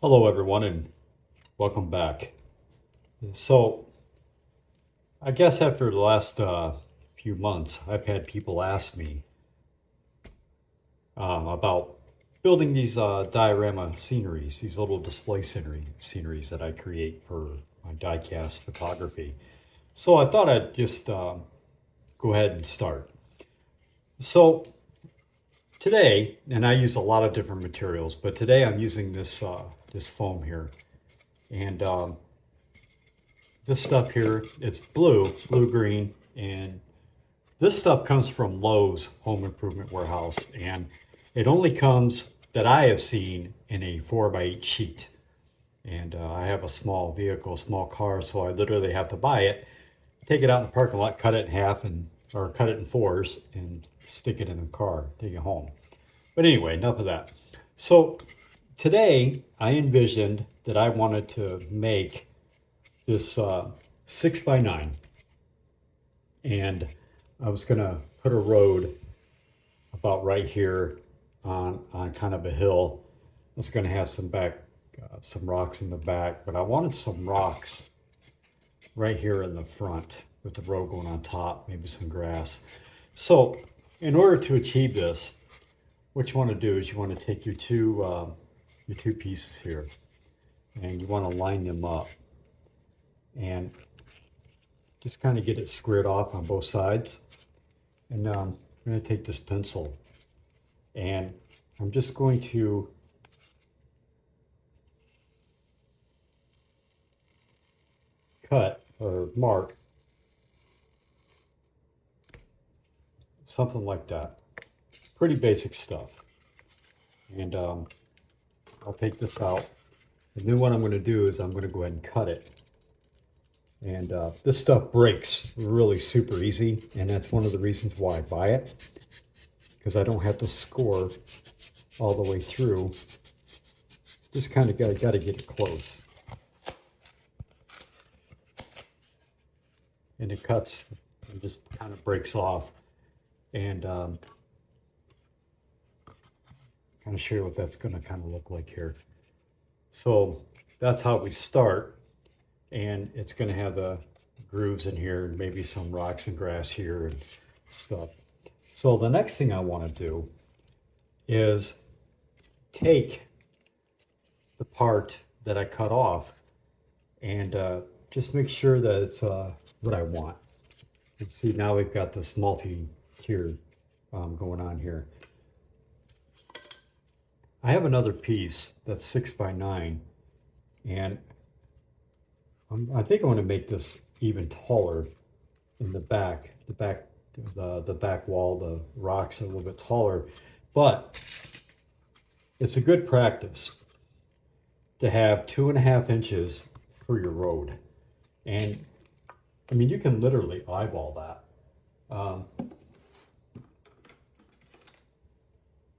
Hello everyone and welcome back. So I guess after the last few months, I've had people ask me about building these diorama sceneries, these little display sceneries that I create for my diecast photography. So I thought I'd just go ahead and start. So today, and I use a lot of different materials, but today I'm using this foam here. And this stuff here, it's blue-green, and this stuff comes from Lowe's Home Improvement Warehouse, and it only comes, that I have seen, in a 4x8 sheet. And I have a small vehicle, small car, so I literally have to buy it, take it out in the parking lot, cut it in half, or cut it in fours, and stick it in the car, take it home. But anyway, enough of that. So today, I envisioned that I wanted to make this 6x9, and I was gonna put a road about right here on kind of a hill. I was gonna have some rocks in the back, but I wanted some rocks right here in the front with the road going on top, maybe some grass. So in order to achieve this, what you want to do is you want to take your two pieces here, and you want to line them up and just kind of get it squared off on both sides. And I'm going to take this pencil and I'm just going to cut or mark something like that. Pretty basic stuff. And I'll take this out. And then what I'm going to do is I'm going to go ahead and cut it. And this stuff breaks really super easy, and that's one of the reasons why I buy it, because I don't have to score all the way through. Just kind of got to get it close. And it cuts and just kind of breaks off. And kind of show you what that's going to kind of look like here. So that's how we start. And it's going to have the grooves in here and maybe some rocks and grass here and stuff. So the next thing I want to do is take the part that I cut off and just make sure that it's what I want. You see, now we've got this multi-tier going on here. I have another piece that's 6x9, and I think I want to make this even taller in the back. The back wall, the rocks are a little bit taller, but it's a good practice to have 2.5 inches for your road. And I mean, you can literally eyeball that.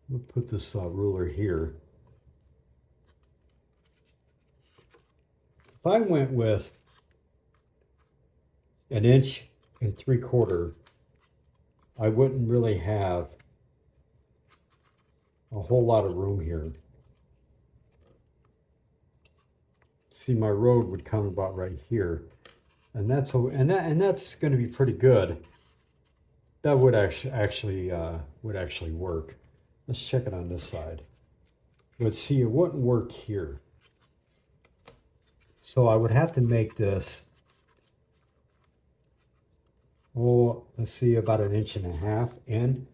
We'll put this ruler here. If I went with 1 3/4 inches, I wouldn't really have a whole lot of room here. See, my road would come about right here, and that's going to be pretty good. That would actually work. Let's check it on this side. But see, it wouldn't work here. So I would have to make this, let's see, about 1.5 inches in.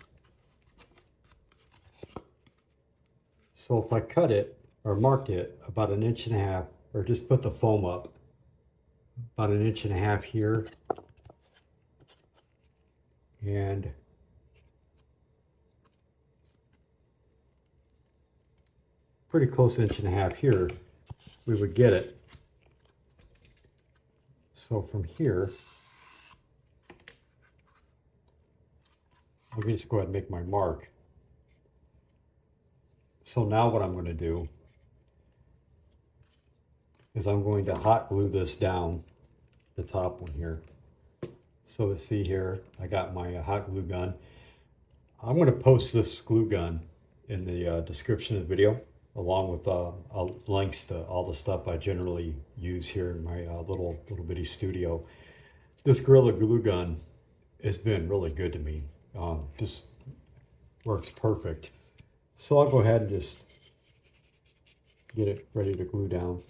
So if I cut it or marked it about 1.5 inches, or just put the foam up about 1.5 inches here, and pretty close 1.5 inches here, we would get it. So from here, let me just go ahead and make my mark. So now what I'm going to do is I'm going to hot glue this down, the top one here. So see here, I got my hot glue gun. I'm going to post this glue gun in the description of the video. along with links to all the stuff I generally use here in my little bitty studio. This Gorilla Glue gun has been really good to me. Just works perfect. So I'll go ahead and just get it ready to glue down.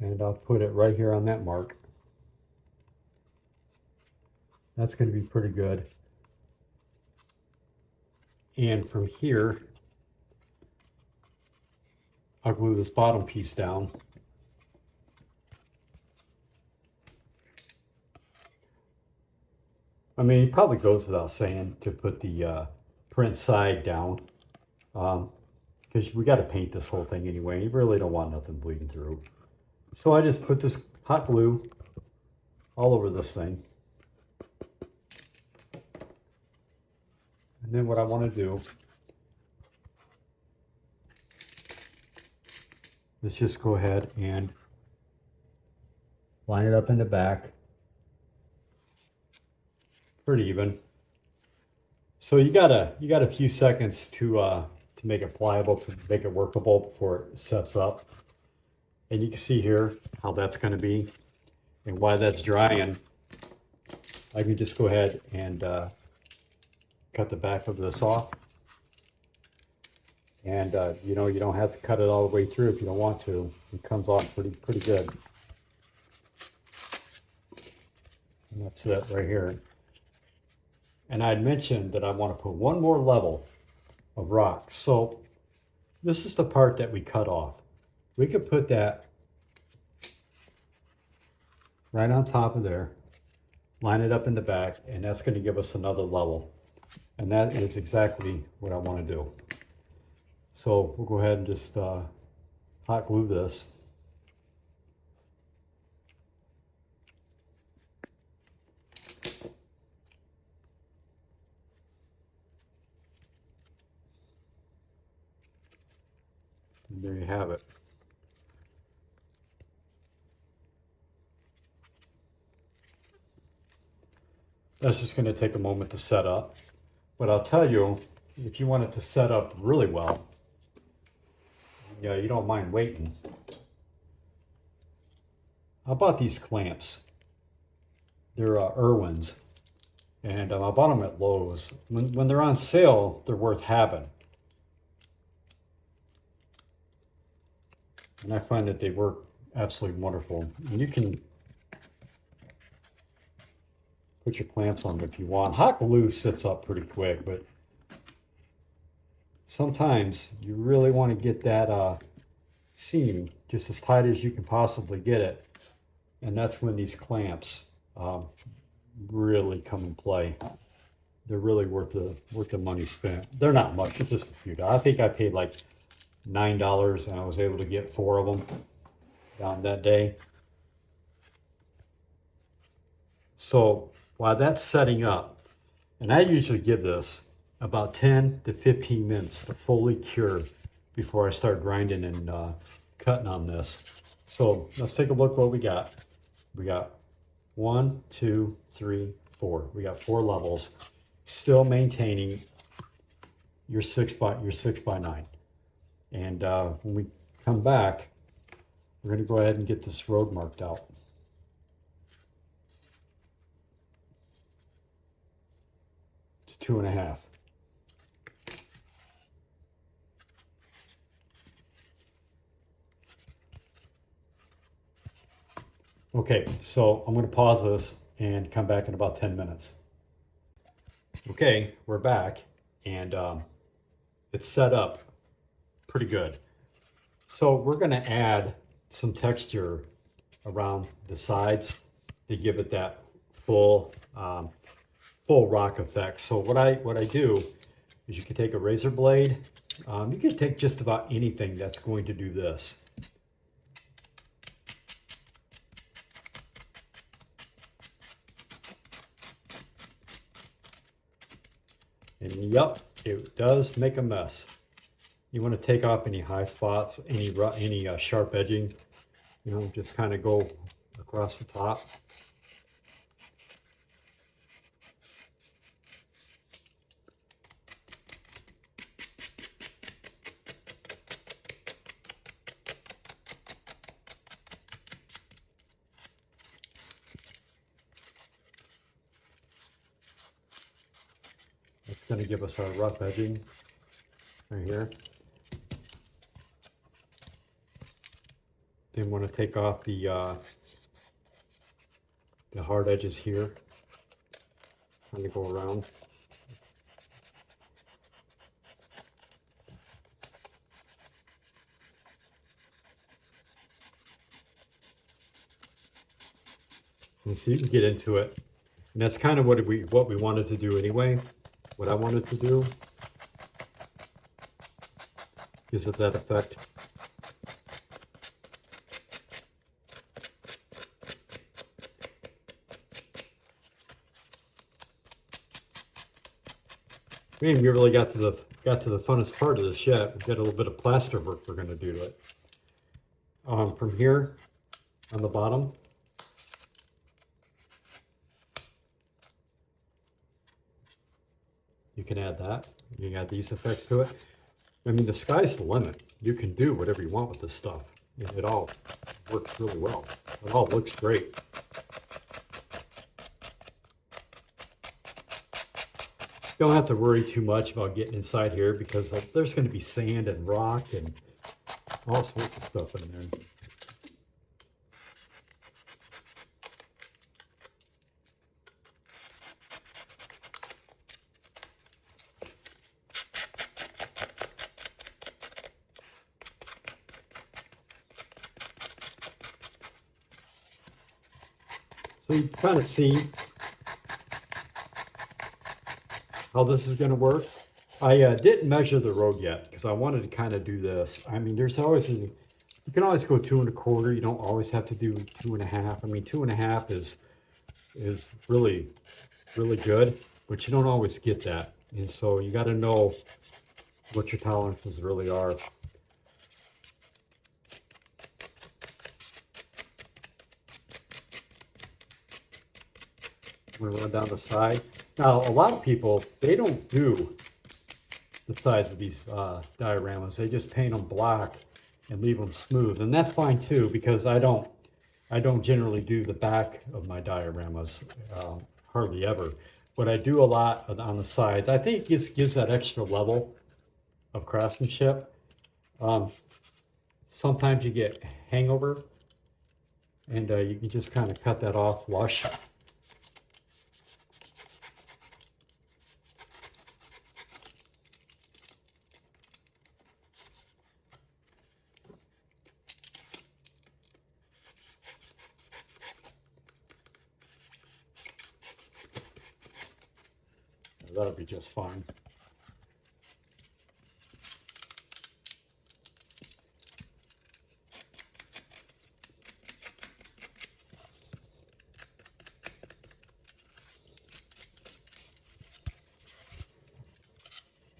And I'll put it right here on that mark. That's going to be pretty good. And from here, I'll glue this bottom piece down. I mean, it probably goes without saying to put the print side down, because we got to paint this whole thing anyway. You really don't want nothing bleeding through. So I just put this hot glue all over this thing. And then what I want to do is just go ahead and line it up in the back pretty even. So you got a few seconds to make it pliable, to make it workable before it sets up. And you can see here how that's going to be and why that's drying. I can just go ahead and cut the back of this off. And you know, you don't have to cut it all the way through if you don't want to. It comes off pretty good. And that's it right here. And I'd mentioned that I want to put one more level of rock. So this is the part that we cut off. We could put that right on top of there, line it up in the back, and that's going to give us another level. And that is exactly what I want to do. So we'll go ahead and just hot glue this. And there you have it. That's just going to take a moment to set up. But I'll tell you, if you want it to set up really well, yeah, you don't mind waiting. I bought these clamps. They're Irwins. And I bought them at Lowe's. When they're on sale, they're worth having. And I find that they work absolutely wonderful. And you can put your clamps on them if you want. Hot glue sits up pretty quick, but sometimes you really want to get that seam just as tight as you can possibly get it. And that's when these clamps really come in play. They're really worth the money spent. They're not much, it's just a few dollars. I think I paid like $9 and I was able to get 4 of them down that day. So while that's setting up, and I usually give this about 10 to 15 minutes to fully cure before I start grinding and cutting on this. So let's take a look what we got. We got 1, 2, 3, 4. We got 4 levels, still maintaining your 6 by 9. And when we come back, we're going to go ahead and get this road marked out. To 2.5. Okay, so I'm going to pause this and come back in about 10 minutes. Okay, we're back, and it's set up pretty good. So we're going to add some texture around the sides to give it that full rock effect. So what I do is you can take a razor blade. You can take just about anything that's going to do this. And yep, it does make a mess. You want to take off any high spots, any sharp edging, you know, just kind of go across the top. going to give us our rough edging right here. Then want to take off the hard edges here. Kind of go around. And so you can get into it. And that's kind of what we wanted to do anyway. What I wanted to do is that effect. We haven't really got to the funnest part of this yet. We've got a little bit of plaster work we're going to do to it. From here on the bottom, you can add that. You can add these effects to it. I mean, the sky's the limit. You can do whatever you want with this stuff. It all works really well. It all looks great. You don't have to worry too much about getting inside here because there's going to be sand and rock and all sorts of stuff in there. So you kind of see how this is going to work. I didn't measure the road yet because I wanted to kind of do this. I mean, there's always you can always go 2 1/4. You don't always have to do 2 1/2. I mean, 2 1/2 is really good, but you don't always get that. And so you got to know what your tolerances really are. I'm going to run down the side. Now, a lot of people, they don't do the sides of these dioramas. They just paint them black and leave them smooth. And that's fine too, because I don't generally do the back of my dioramas, hardly ever. But I do a lot on the sides. I think it just gives that extra level of craftsmanship. Sometimes you get hangover, and you can just kind of cut that off flush. That'll be just fine.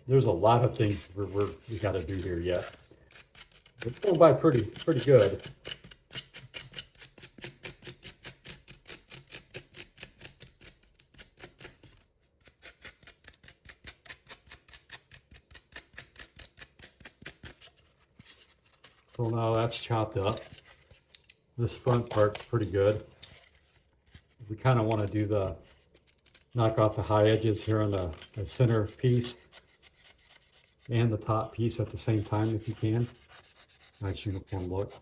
There's a lot of things we got to do here yet. It's going by pretty good. So now that's chopped up. This front part's pretty good. We kind of want to do knock off the high edges here on the center piece and the top piece at the same time if you can. Nice uniform look.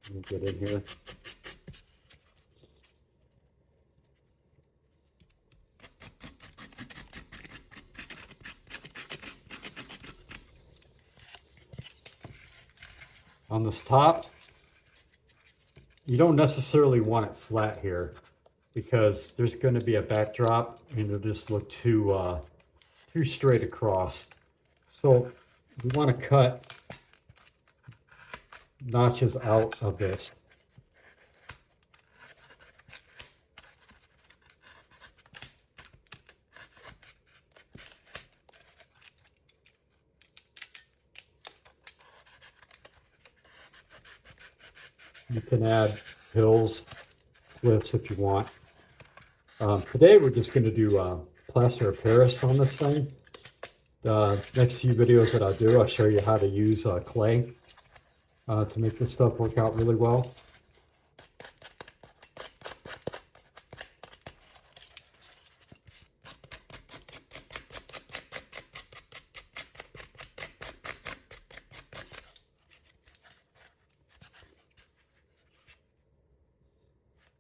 Let me get in here. On this top, you don't necessarily want it flat here because there's going to be a backdrop and it'll just look too straight across. So we want to cut notches out of this. You can add hills, cliffs if you want. Today we're just going to do plaster of Paris on this thing. The next few videos that I'll do, I'll show you how to use clay to make this stuff work out really well.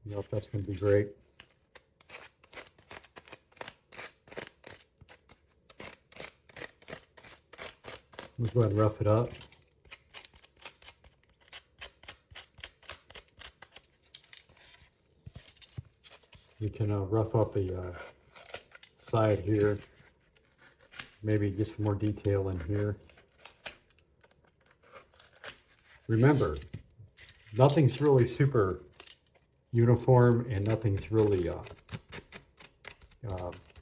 Yep, that's going to be great. Let's go ahead and rough it up. We can rough up the side here. Maybe get some more detail in here. Remember, nothing's really super uniform and nothing's really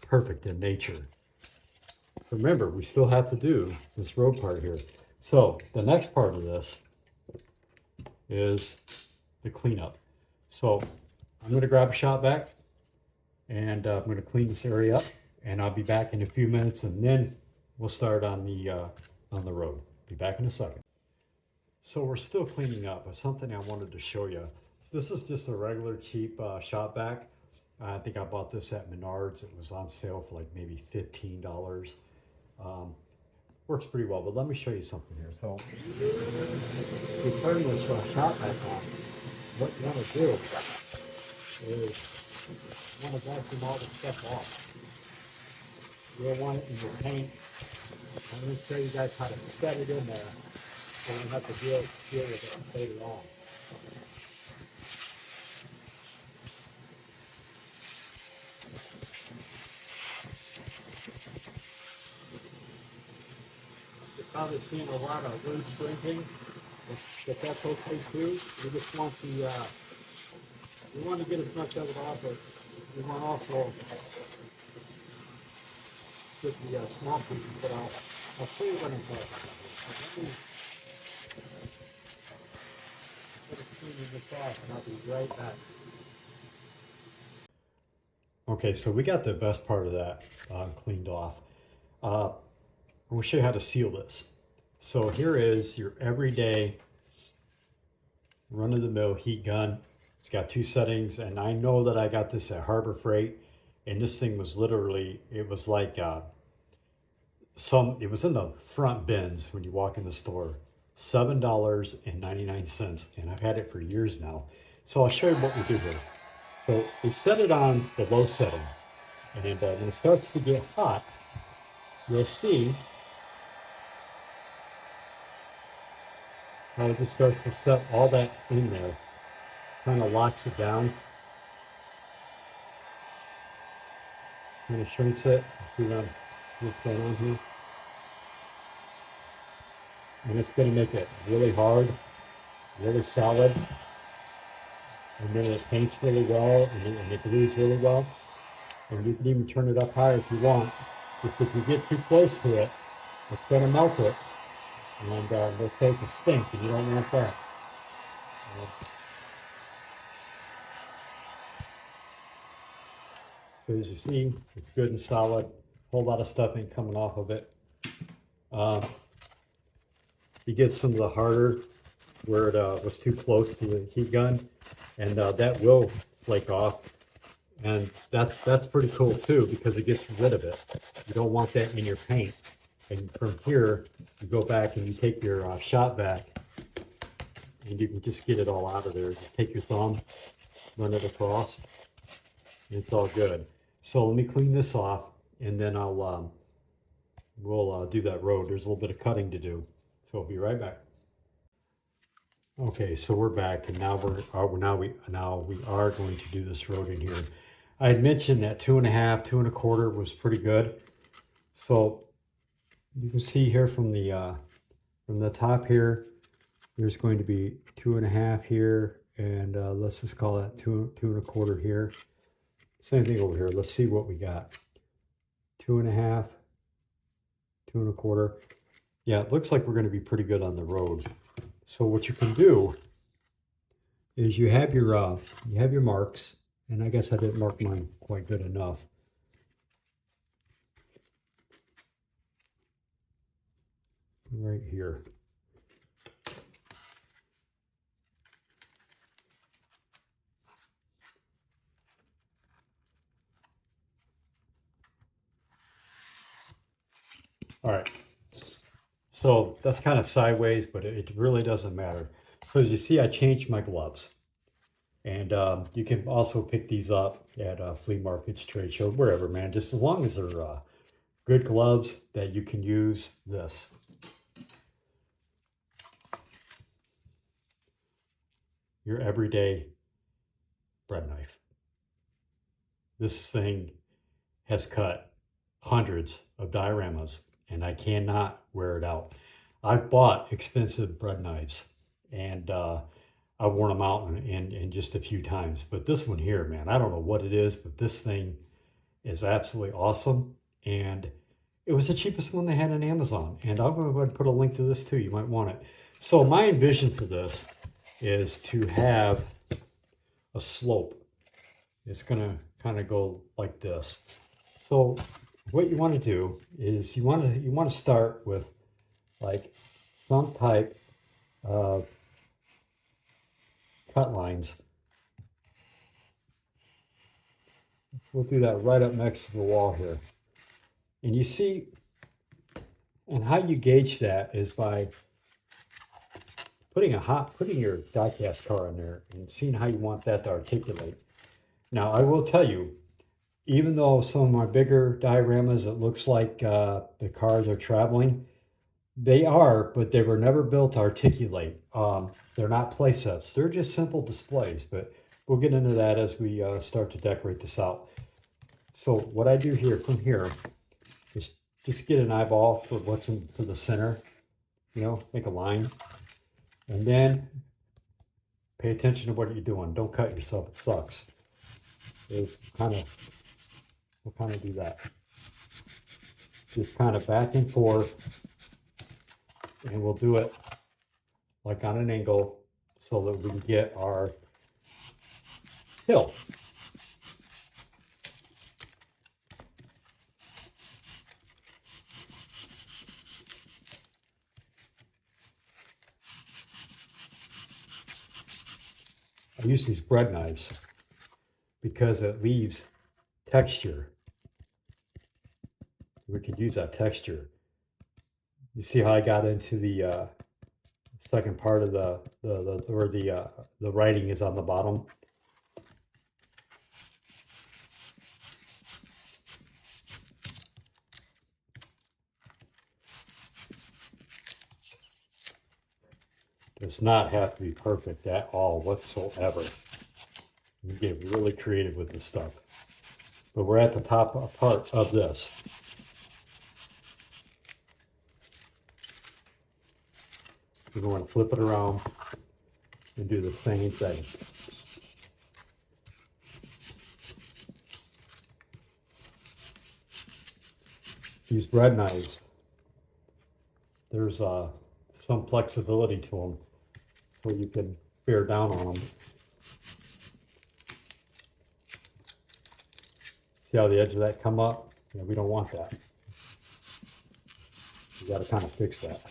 perfect in nature. So remember, we still have to do this road part here. So the next part of this is the cleanup. So I'm going to grab a shop vac and I'm going to clean this area up, and I'll be back in a few minutes, and then we'll start on the road. Be back in a second. So we're still cleaning up, but something I wanted to show you. This is just a regular cheap shop vac. I think I bought this at Menards. It was on sale for like maybe $15. Works pretty well, but let me show you something here. So if you turn this shop vac on, what you want to do is you want to vacuum all the stuff off. You don't want it in your paint. I'm going to show you guys how to set it in there so you don't have to deal with it later on. You're probably seeing a lot of loose sprinkling, but that's okay too. We just want we want to get as much of it off, but we want also get the small pieces put off. I'll show you what I'm talking about. Let me clean this off and I'll be right back. Okay, so we got the best part of that cleaned off. We'll show you how to seal this. So here is your everyday run-of-the-mill heat gun. It's got two settings, and I know that I got this at Harbor Freight, and this thing was literally, it was like it was in the front bins when you walk in the store. $7.99, and I've had it for years now. So I'll show you what we do here. So we set it on the low setting, and when it starts to get hot, you'll see how it just starts to set all that in there. Kind of locks it down. Kind of shrinks it. See what's going on here? And it's going to make it really hard, really solid. And then it paints really well, and it glues really well. And you can even turn it up higher if you want. Just if you get too close to it, it's going to melt it. And it'll start to stink, and you don't want that. So as you see, it's good and solid. A whole lot of stuff ain't coming off of it. You get some of the harder where it was too close to the heat gun, and that will flake off. And that's pretty cool too, because it gets rid of it. You don't want that in your paint. And from here, you go back and you take your shop vac, and you can just get it all out of there. Just take your thumb, run it across, and it's all good. So let me clean this off, and then we'll do that road. There's a little bit of cutting to do, so I'll be right back. Okay, so we're back, and now we are going to do this road in here. I had mentioned that 2.5, 2 1/4 was pretty good. So you can see here from the top here, there's going to be 2.5 here, and let's just call that 2 1/4 here. Same thing over here. Let's see what we got. 2.5, 2 1/4. Yeah, it looks like we're going to be pretty good on the road. So what you can do is you have your marks, and I guess I didn't mark mine quite good enough. right here. All right, so that's kind of sideways, but it really doesn't matter. So as you see, I changed my gloves. And you can also pick these up at flea markets, trade shows, wherever, man. Just as long as they're good gloves that you can use this. Your everyday bread knife. This thing has cut hundreds of dioramas, and I cannot wear it out. I've bought expensive bread knives, and I've worn them out in just a few times. But this one here, man, I don't know what it is, but this thing is absolutely awesome. And it was the cheapest one they had on Amazon. And I'll go ahead and put a link to this too. You might want it. So my envision for this is to have a slope. It's going to kind of go like this. So what you want to do is you want to start with like some type of cut lines. We'll do that right up next to the wall here. And you see, and how you gauge that is by putting your diecast car in there and seeing how you want that to articulate. Now, I will tell you, even though some of my bigger dioramas, it looks like the cars are traveling, they are, but they were never built to articulate. They're not play sets. They're just simple displays, but we'll get into that as we start to decorate this out. So what I do here from here is just get an eyeball for what's for the center, you know, make a line, and then pay attention to what you're doing. Don't cut yourself, it sucks. We'll kind of do that. Just kind of back and forth, and we'll do it like on an angle so that we can get our hill. I use these bread knives because it leaves texture. We could use that texture. You see how I got into the second part of the writing is on the bottom. Does not have to be perfect at all whatsoever. You get really creative with this stuff. But we're at the top part of this. We're going to flip it around and do the same thing. These bread knives, there's some flexibility to them, so you can bear down on them. See how the edge of that come up? Yeah, we don't want that. You got to kind of fix that.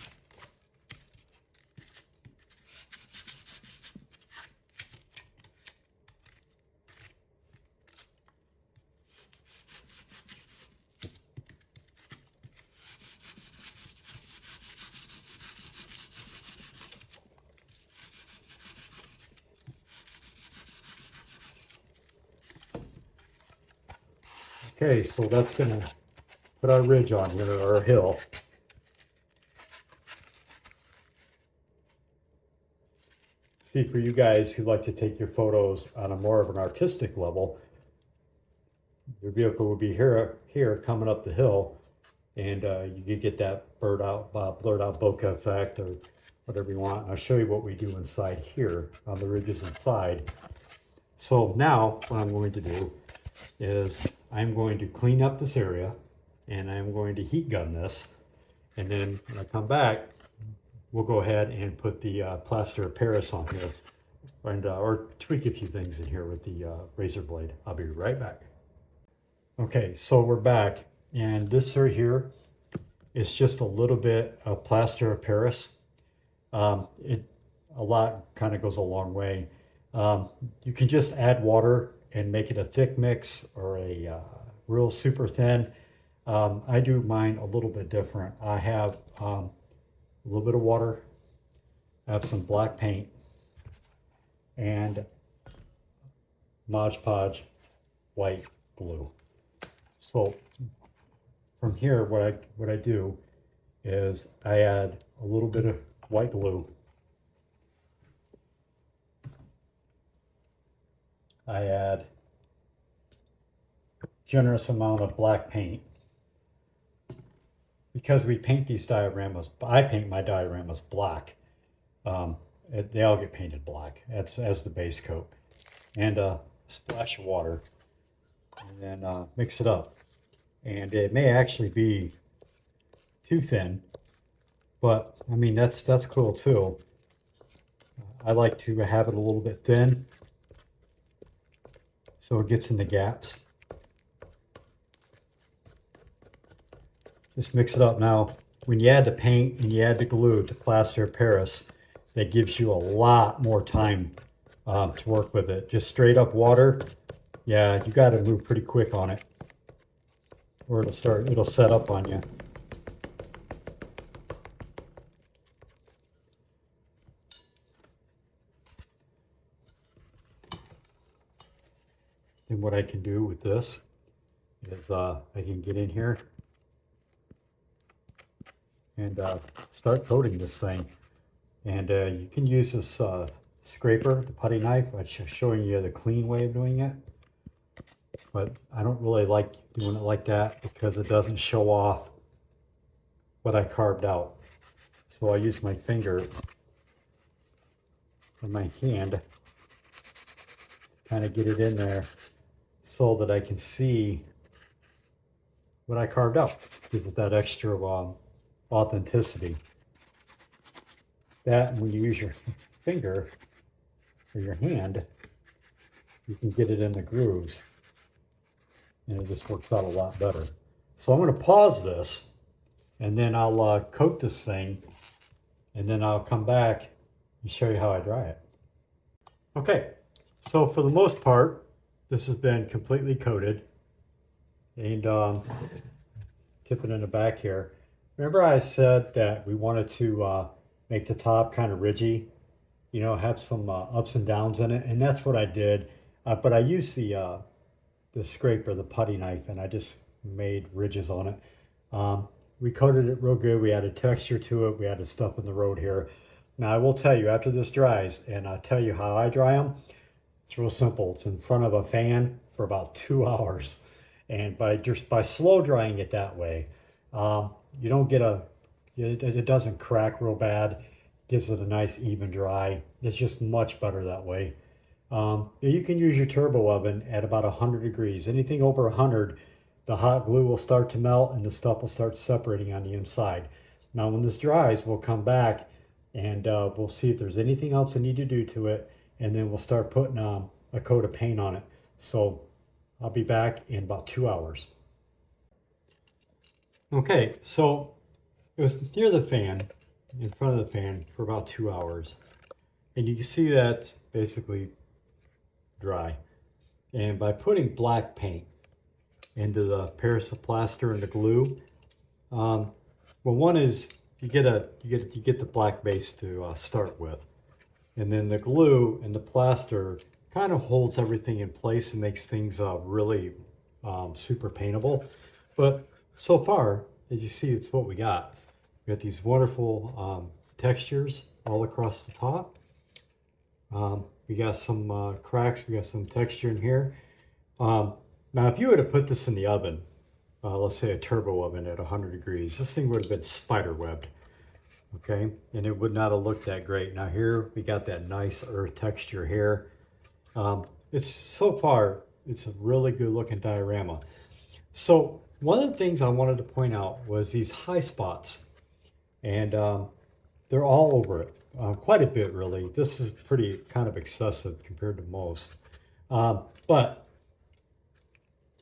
Okay, so that's going to put our ridge on here, or a hill. See, for you guys who like to take your photos on a more of an artistic level, your vehicle would be here coming up the hill, and you could get that blurred out bokeh effect or whatever you want. And I'll show you what we do inside here on the ridges inside. So now what I'm going to do is I'm going to clean up this area, and I'm going to heat gun this, and then when I come back, we'll go ahead and put the plaster of Paris on here, and or tweak a few things in here with the razor blade. I'll be right back. Okay, so we're back, and this right here It's just a little bit of plaster of Paris. It a lot kind of goes a long way. You can just add water and make it a thick mix or a real super thin. I do mine a little bit different. I have a little bit of water, I have some black paint, and Mod Podge white glue. So from here, what I do is I add a little bit of white glue. I add a generous amount of black paint. Because we paint these dioramas, I paint my dioramas black. They all get painted black as the base coat. And a splash of water, and then mix it up. And it may actually be too thin, but I mean that's cool too. I like to have it a little bit thin so it gets in the gaps. Just mix it up. Now when you add the paint and you add the glue to plaster of Paris, that gives you a lot more time to work with it. Just straight up water, yeah, you got to move pretty quick on it, or it'll set up on you. Then what I can do with this is I can get in here and start coating this thing. And you can use this scraper, the putty knife. I'm showing you the clean way of doing it. But I don't really like doing it like that because it doesn't show off what I carved out. So I use my finger and my hand to kind of get it in there so that I can see what I carved out. Gives it that extra authenticity. That, and when you use your finger or your hand, you can get it in the grooves, and it just works out a lot better. So I'm going to pause this, and then I'll coat this thing, and then I'll come back and show you how I dry it. Okay, so for the most part, this has been completely coated, and tipping in the back here. Remember I said that we wanted to make the top kind of ridgy, you know, have some ups and downs in it, and that's what I did. But I used the scraper, the putty knife, and I just made ridges on it. We coated it real good. We added texture to it. We added stuff in the road here. Now I will tell you, after this dries, and I'll tell you how I dry them, it's real simple. It's in front of a fan for about 2 hours. And by slow drying it that way, you don't get it doesn't crack real bad. Gives it a nice even dry. It's just much better that way. You can use your turbo oven at about 100 degrees. Anything over 100, the hot glue will start to melt and the stuff will start separating on the inside. Now when this dries, we'll come back and we'll see if there's anything else I need to do to it, and then we'll start putting a coat of paint on it. So I'll be back in about 2 hours. Okay, so it was near the fan, in front of the fan for about 2 hours. And you can see that's basically dry. And by putting black paint into the Paris of plaster and the glue, well, one is you get the black base to start with. And then the glue and the plaster kind of holds everything in place and makes things really super paintable. But so far, as you see, it's what we got. We got these wonderful textures all across the top. We got some cracks, we got some texture in here. Now, if you were to put this in the oven, let's say a turbo oven at 100 degrees, this thing would have been spider webbed, okay? And it would not have looked that great. Now here, we got that nice earth texture here. So far, it's a really good looking diorama. So one of the things I wanted to point out was these high spots, and they're all over it, quite a bit really. This is pretty kind of excessive compared to most, but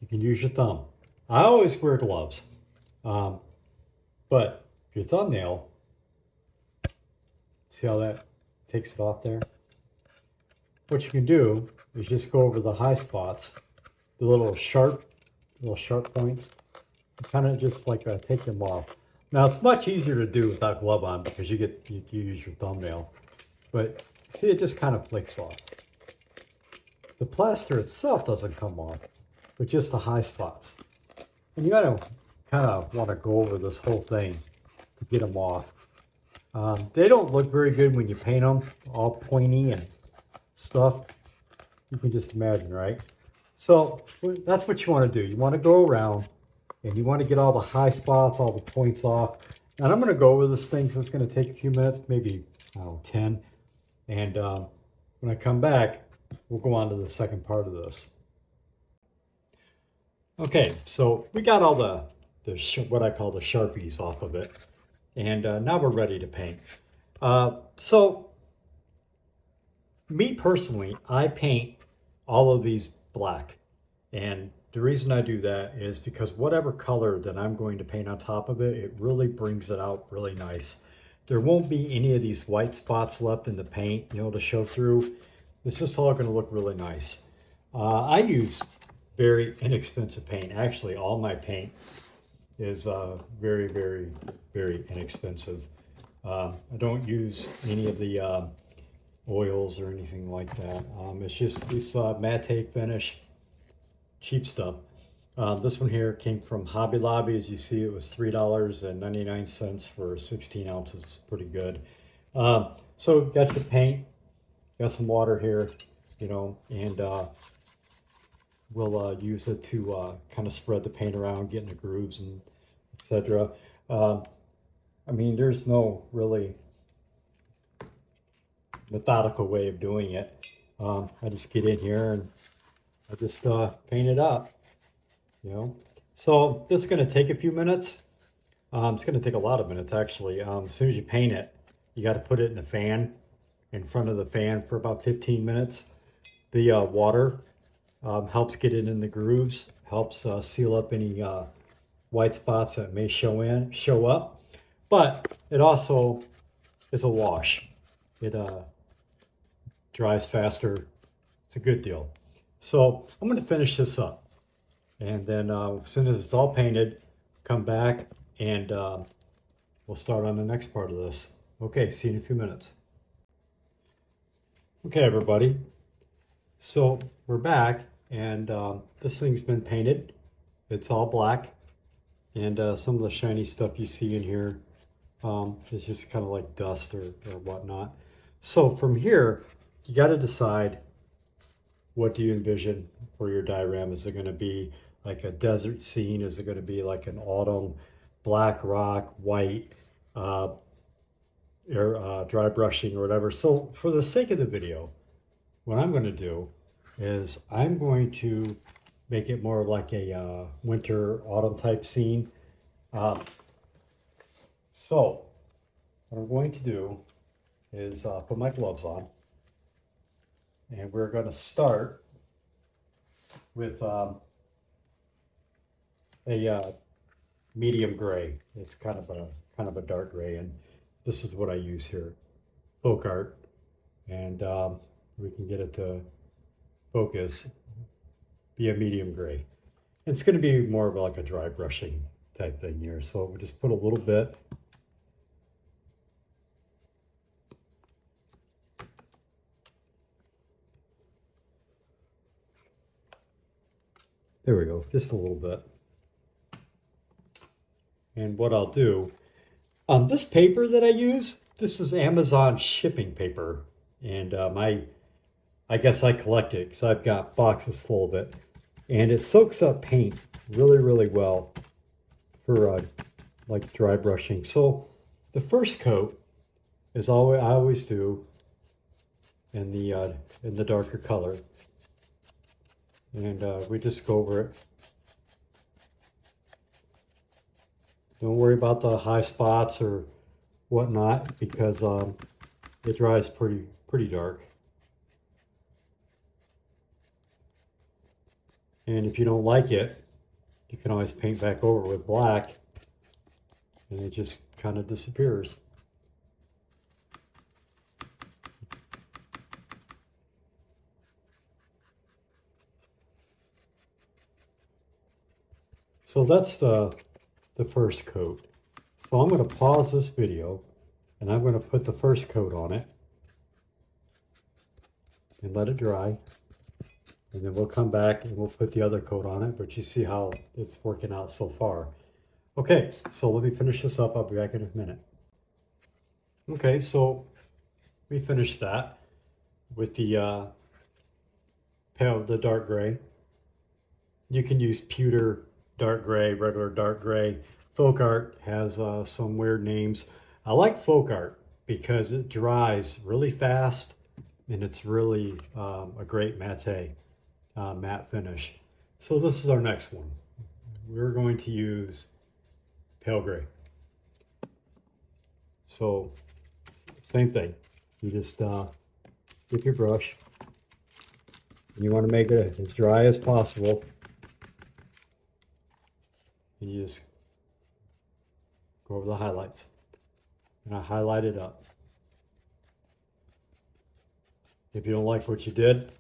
you can use your thumb. I always wear gloves. But your thumbnail, see how that takes it off there? What you can do is just go over the high spots, the little sharp points, kind of just like take them off. Now it's much easier to do without glove on because you use your thumbnail, but see it just kind of flakes off. The plaster itself doesn't come off, but just the high spots. And you gotta kind of want to go over this whole thing to get them off. They don't look very good when you paint them, all pointy and stuff. You can just imagine, right? So that's what you want to do. You want to go around and you want to get all the high spots, all the points off. And I'm going to go over this thing, so it's going to take a few minutes, maybe, I don't know, 10. And when I come back, we'll go on to the second part of this. Okay, so we got all the what I call the Sharpies off of it. And now we're ready to paint. So me personally, I paint all of these black. And the reason I do that is because whatever color that I'm going to paint on top of it, it really brings it out really nice. There won't be any of these white spots left in the paint, you know, to show through. It's just all going to look really nice. I use very inexpensive paint. Actually, all my paint is very, very, very inexpensive. I don't use any of the oils or anything like that. It's just this matte finish, cheap stuff. This one here came from Hobby Lobby. As you see, it was $3.99 for 16 ounces. Pretty good. So got your paint, got some water here, you know, and we'll use it to kind of spread the paint around, get in the grooves and etc. I mean, there's no really methodical way of doing it. I just get in here and I just paint it up, you know. So this is going to take a few minutes. It's going to take a lot of minutes actually. As soon as you paint it, you got to put it in the fan, in front of the fan for about 15 minutes. The water helps get it in the grooves, helps seal up any white spots that may show up, but it also is a wash. It dries faster. It's a good deal. So I'm going to finish this up, and then as soon as it's all painted, come back and we'll start on the next part of this. Okay, see you in a few minutes. Okay, everybody. So we're back, and this thing's been painted. It's all black, and some of the shiny stuff you see in here is just kind of like dust or whatnot. So from here, you got to decide, what do you envision for your diorama? Is it going to be like a desert scene? Is it going to be like an autumn, black rock, white, or dry brushing or whatever? So for the sake of the video, what I'm going to do is I'm going to make it more like a winter, autumn type scene. So what I'm going to do is put my gloves on, and we're going to start with a medium gray. It's kind of a dark gray, and this is what I use here, folk art, and we can get it to focus, be a medium gray. It's going to be more of like a dry brushing type thing here, so we just put a little bit. There we go, just a little bit. And what I'll do, this paper that I use, this is Amazon shipping paper, and I guess I collect it because I've got boxes full of it, and it soaks up paint really, really well for like dry brushing. So the first coat is I always do in the darker color. And we just go over it. Don't worry about the high spots or whatnot, because it dries pretty dark. And if you don't like it, you can always paint back over with black and it just kind of disappears. So that's the first coat. So I'm going to pause this video and I'm going to put the first coat on it and let it dry. And then we'll come back and we'll put the other coat on it, but you see how it's working out so far. Okay, so let me finish this up. I'll be back in a minute. Okay, so we finished that with the dark gray. You can use pewter, dark gray, regular dark gray. Folk art has some weird names. I like folk art because it dries really fast and it's really a great matte finish. So this is our next one. We're going to use pale gray. So same thing. You just get your brush and you want to make it as dry as possible. And you just go over the highlights. And I highlight it up. If you don't like what you did,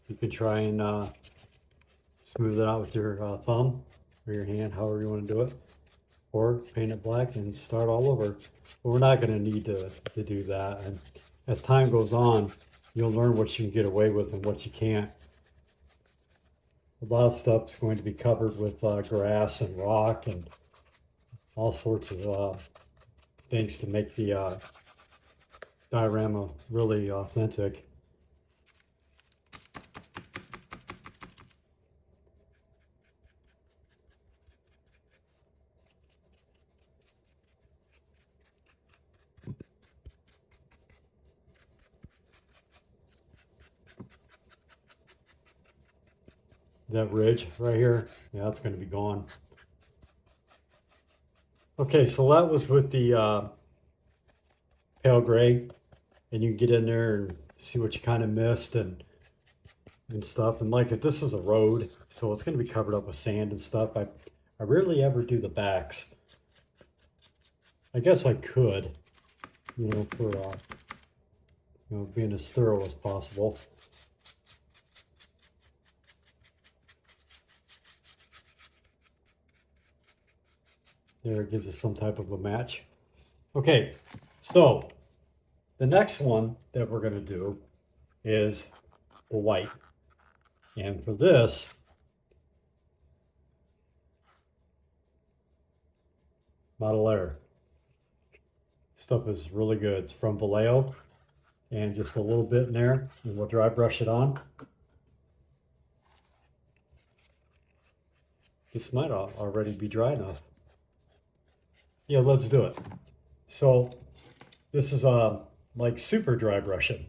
you can try and smooth it out with your thumb or your hand, however you want to do it. Or paint it black and start all over. But we're not going to need to do that. And as time goes on, you'll learn what you can get away with and what you can't. A lot of stuff's going to be covered with grass and rock and all sorts of things to make the diorama really authentic. That ridge right here, yeah, that's going to be gone. Okay, so that was with the pale gray, and you can get in there and see what you kind of missed and stuff. And like if this is a road, so it's going to be covered up with sand and stuff. I rarely ever do the backs. I guess I could, for being as thorough as possible. There, it gives us some type of a match. Okay, so the next one that we're going to do is the white. And for this, Model Air. Stuff is really good. It's from Vallejo. And just a little bit in there, and we'll dry brush it on. This might already be dry enough. Yeah, let's do it. So this is like super dry brushing.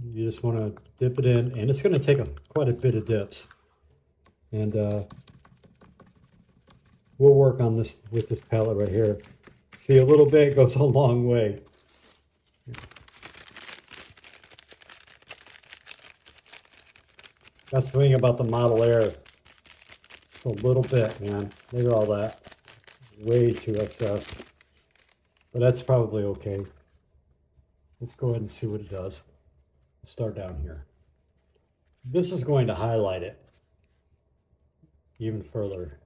You just want to dip it in, and it's going to take quite a bit of dips. And we'll work on this with this palette right here. See, a little bit goes a long way. That's the thing about the Model Air. Just a little bit, man. Look at all that. Way too excess. But that's probably okay. Let's go ahead and see what it does. Let's start down here. This is going to highlight it even further.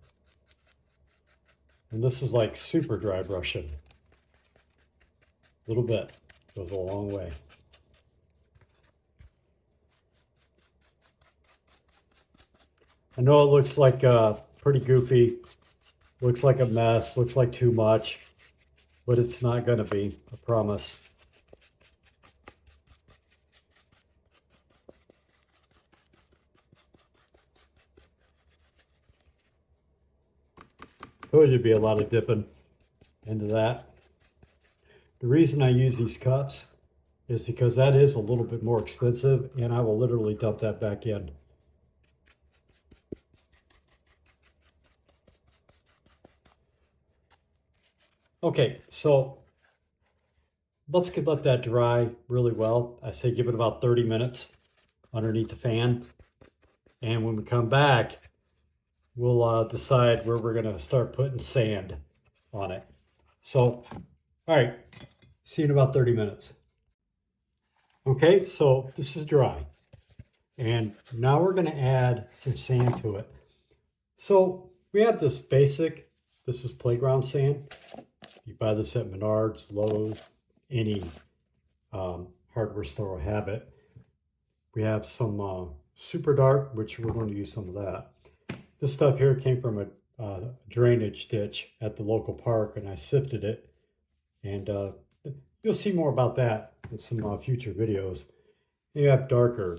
And this is like super dry brushing. A little bit goes a long way. I know it looks like pretty goofy, looks like a mess, looks like too much, but it's not going to be, I promise. Told you to be a lot of dipping into that. The reason I use these cups is because that is a little bit more expensive, and I will literally dump that back in. Okay, so let's let that dry really well. I say give it about 30 minutes underneath the fan. And when we come back, we'll decide where we're going to start putting sand. on it. So, all right, see you in about 30 minutes. Okay, so this is dry. And now we're going to add some sand to it. So we have this basic, this is playground sand. You buy this at Menards, Lowe's, any hardware store will have it. We have some super dark, which we're going to use some of that. This stuff here came from a drainage ditch at the local park, and I sifted it. And you'll see more about that in some future videos. You have darker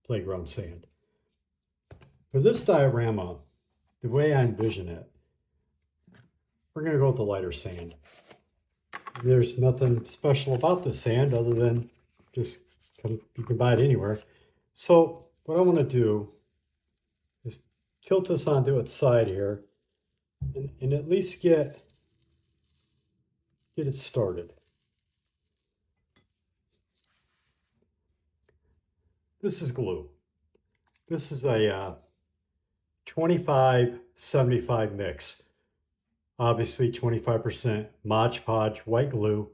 playground sand. For this diorama, the way I envision it, we're going to go with the lighter sand. There's nothing special about the sand other than just you can buy it anywhere. So what I want to do is tilt this onto its side here and at least get it started. This is glue. This is a 25-75 mix. Obviously 25% Mod Podge white glue,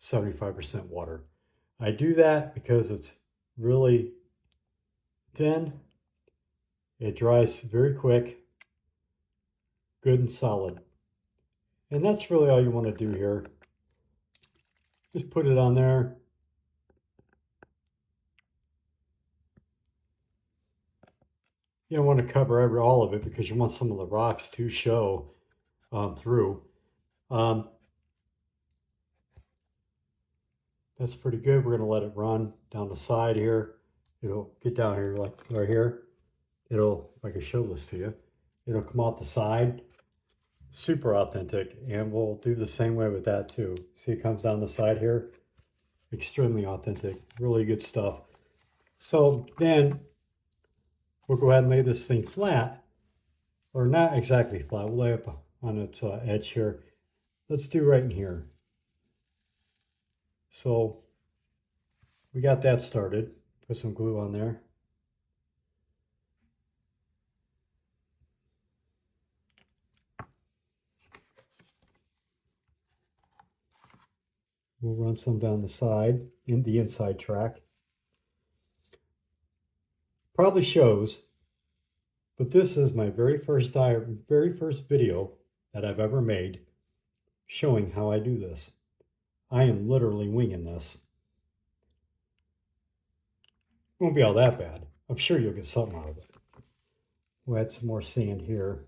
75% water. I do that because it's really thin. It dries very quick, good and solid. And that's really all you want to do here. Just put it on there. You don't want to cover all of it because you want some of the rocks to show through. That's pretty good. We're going to let it run down the side here. It'll get down here like right here. It'll, if I can show this to you, it'll come out the side. Super authentic. And we'll do the same way with that too. See, it comes down the side here. Extremely authentic. Really good stuff. So then we'll go ahead and lay this thing flat. Or not exactly flat. We'll lay it on its edge here. Let's do right in here. So we got that started. Put some glue on there. We'll run some down the side, in the inside track. Probably shows, but this is my very first video that I've ever made showing how I do this. I am literally winging this. It won't be all that bad. I'm sure you'll get something out of it. We'll add some more sand here.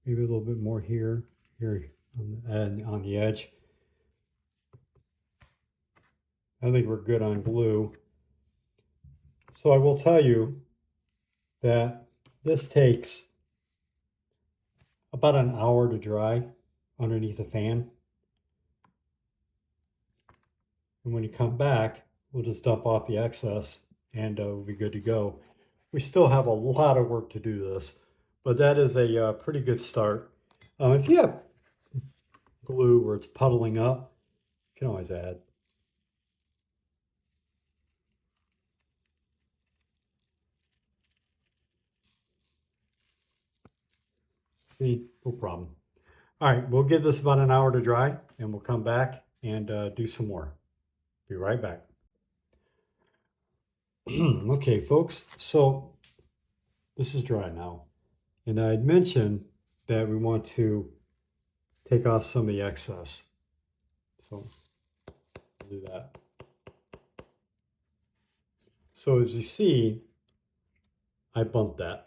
Maybe a little bit more here on the edge. I think we're good on glue. So I will tell you that this takes about an hour to dry underneath a fan. And when you come back, we'll just dump off the excess and we'll be good to go. We still have a lot of work to do this, but that is a pretty good start. If you have glue where it's puddling up, you can always add. See, no problem. All right, we'll give this about an hour to dry and we'll come back and do some more. Be right back. Okay, folks, so this is dry now. And I had mentioned that we want to take off some of the excess. So I'll do that. So as you see, I bumped that.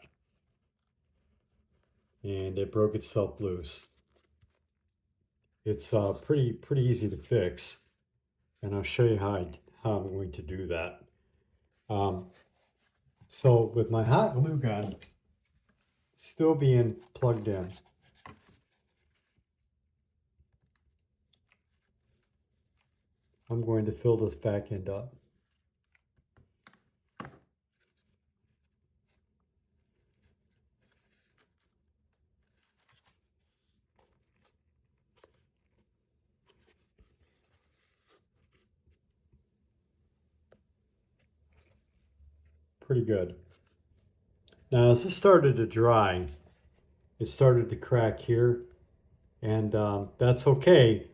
And it broke itself loose. It's pretty easy to fix. And I'll show you how I'm going to do that. So with my hot glue gun still being plugged in, I'm going to fill this back end up. Pretty good. Now as this started to dry, it started to crack here And that's okay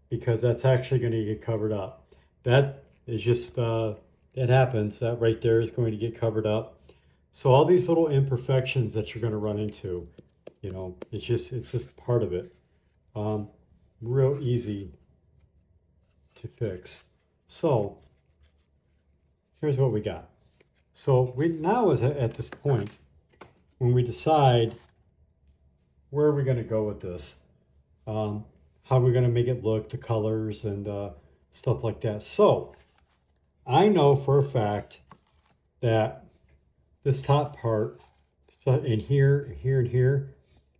because that's actually going to get covered up. That is just, it happens. That right there is going to get covered up. So all these little imperfections that you're going to run into, you know, it's just part of it. Real easy to fix. So here's what we got. So we now is at this point when we decide where are we going to go with this, how we're going to make it look, the colors and stuff like that. So I know for a fact that this top part in here, here, and here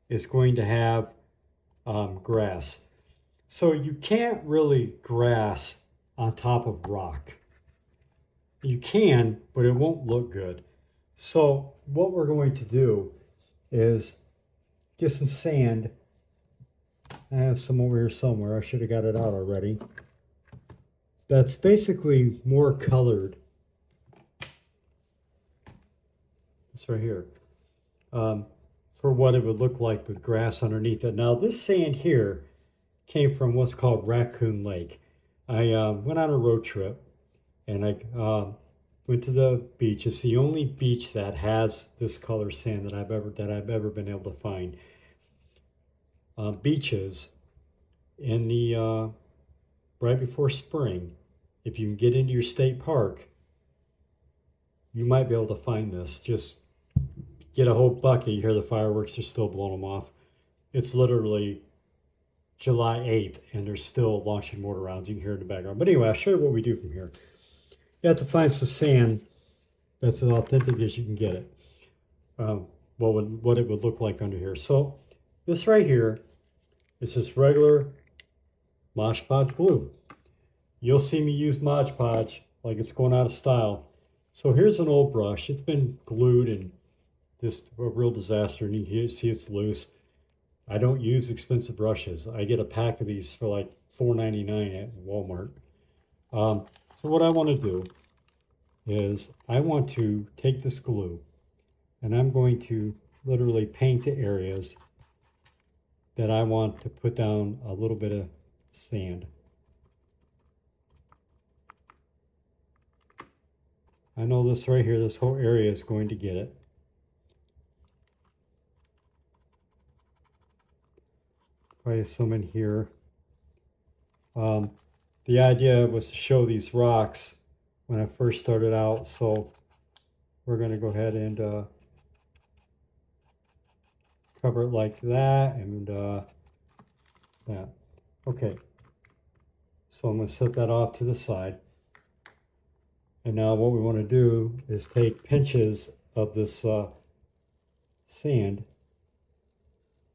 is going to have grass. So you can't really grass on top of rock. You can, but it won't look good. So what we're going to do is get some sand. I have some over here somewhere. I should have got it out already. That's basically more colored. It's right here. For what it would look like with grass underneath it. Now this sand here came from what's called Raccoon Lake. I went on a road trip and I went to the beach. It's the only beach that has this color sand that I've ever been able to find. Beaches in the right before spring, if you can get into your state park, you might be able to find this. Just get a whole bucket. You hear the fireworks are still blowing them off. It's literally July 8th and they're still launching mortar rounds. You can hear it in the background. But anyway, I'll show you what we do from here. You have to find some sand that's as authentic as you can get it. What it would look like under here. So this right here is just regular Mod Podge glue. You'll see me use Mod Podge like it's going out of style. So here's an old brush. It's been glued and just a real disaster. And you can see it's loose. I don't use expensive brushes. I get a pack of these for like $4.99 at Walmart. So what I want to do is I want to take this glue and I'm going to literally paint the areas that I want to put down a little bit of sand. I know this right here, this whole area is going to get it. Probably some in here. The idea was to show these rocks when I first started out, so we're going to go ahead and cover it like that and that. Okay, so I'm going to set that off to the side. And now what we want to do is take pinches of this sand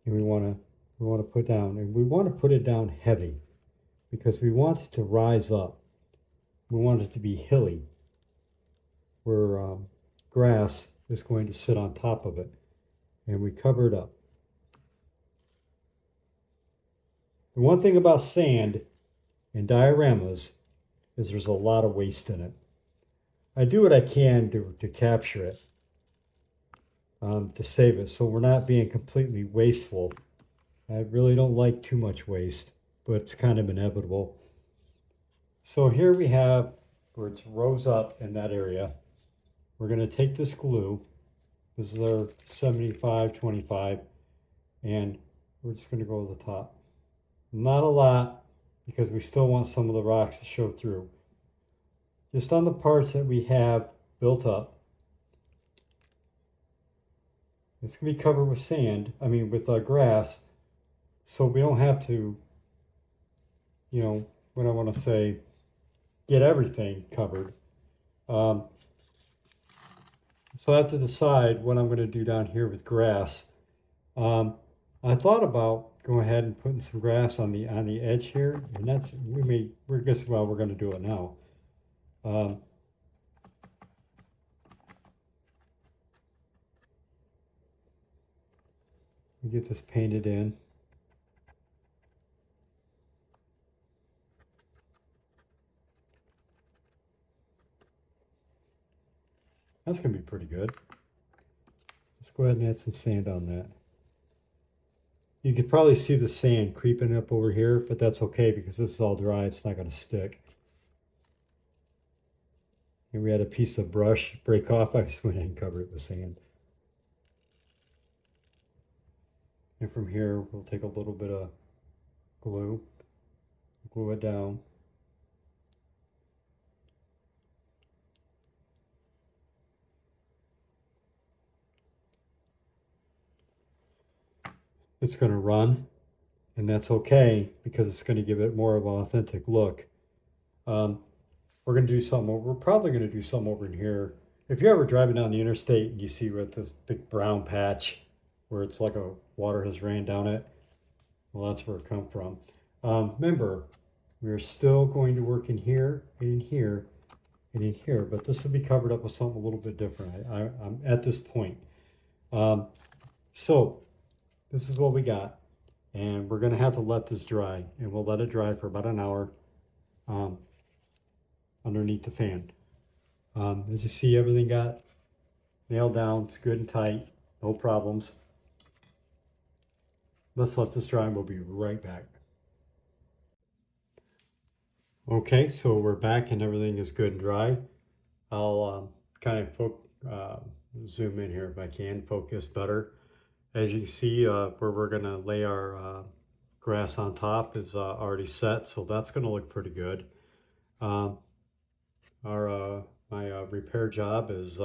and we want to put down, and we want to put it down heavy because we want it to rise up. We want it to be hilly where grass is going to sit on top of it, and we cover it up. The one thing about sand and dioramas is there's a lot of waste in it. I do what I can to capture it, to save it, so we're not being completely wasteful. I really don't like too much waste, but it's kind of inevitable. So here we have where it rose up in that area. We're going to take this glue. This is our 75-25, and we're just going to go to the top. Not a lot, because we still want some of the rocks to show through. Just on the parts that we have built up. It's going to be covered with sand, with grass, so we don't have to, what I want to say, get everything covered. So I have to decide what I'm going to do down here with grass. I thought about going ahead and putting some grass on the edge here, and we're going to do it now. We get this painted in. That's going to be pretty good. Let's go ahead and add some sand on that. You could probably see the sand creeping up over here, but that's okay because this is all dry. It's not going to stick. And we had a piece of brush break off. I just went ahead and covered it with sand. And from here, we'll take a little bit of glue, glue it down. It's going to run, and that's okay because it's going to give it more of an authentic look. We're going to do something. We're probably going to do something over in here. If you're ever driving down the interstate and you see with this big brown patch where it's like a water has ran down it, well, that's where it come from. Remember, we're still going to work in here and in here and in here, but this will be covered up with something a little bit different. I'm at this point. So this is what we got, and we're going to have to let this dry, and we'll let it dry for about an hour underneath the fan. As you see, everything got nailed down. It's good and tight, no problems. Let's let this dry and we'll be right back. Okay, so we're back and everything is good and dry. I'll kind of zoom in here if I can, focus better. As you can see, where we're going to lay our grass on top is already set, so that's going to look pretty good. My repair job is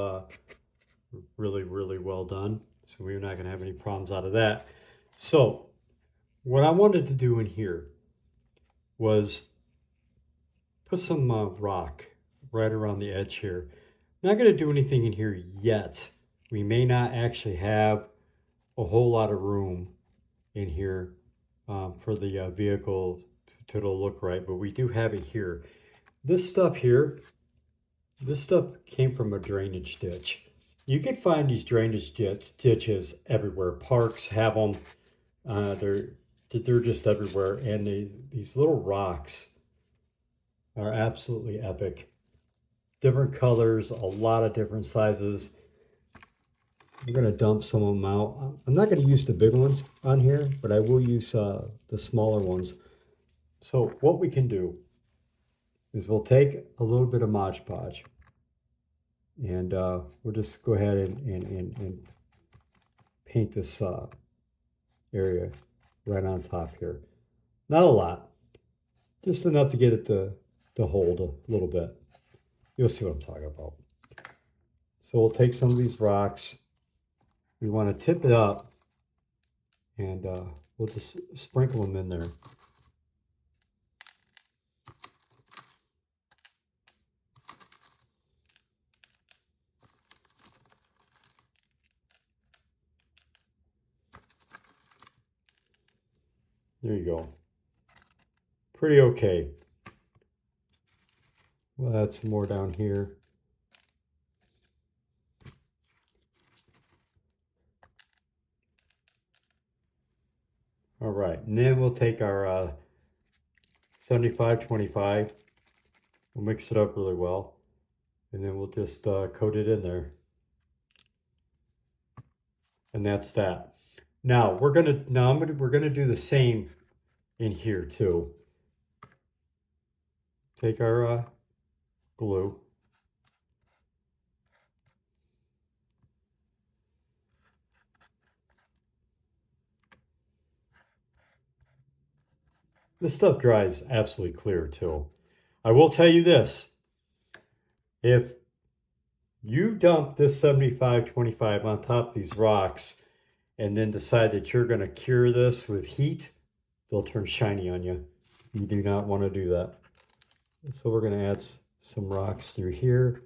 really well done, so we're not going to have any problems out of that. So what I wanted to do in here was put some rock right around the edge here. Not going to do anything in here yet. We may not actually have a whole lot of room in here for the vehicle to look right, but we do have it here. This stuff here, this stuff came from a drainage ditch. You can find these drainage ditches everywhere. Parks have them. They're just everywhere, and these little rocks are absolutely epic. Different colors, a lot of different sizes. I'm going to dump some of them out. I'm not going to use the big ones on here, but I will use the smaller ones. So what we can do is we'll take a little bit of Mod Podge, and we'll just go ahead and paint this area right on top here. Not a lot, just enough to get it to hold a little bit. You'll see what I'm talking about. So we'll take some of these rocks. We want to tip it up, and we'll just sprinkle them in there. There you go. Pretty okay. We'll add some more down here. All right, and then we'll take our 75-25. We'll mix it up really well, and then we'll just coat it in there. And that's that. Now we're gonna do the same in here too. Take our glue. This stuff dries absolutely clear too. I will tell you this. If you dump this 75-25 on top of these rocks and then decide that you're going to cure this with heat, they'll turn shiny on you. You do not want to do that. So we're going to add some rocks through here.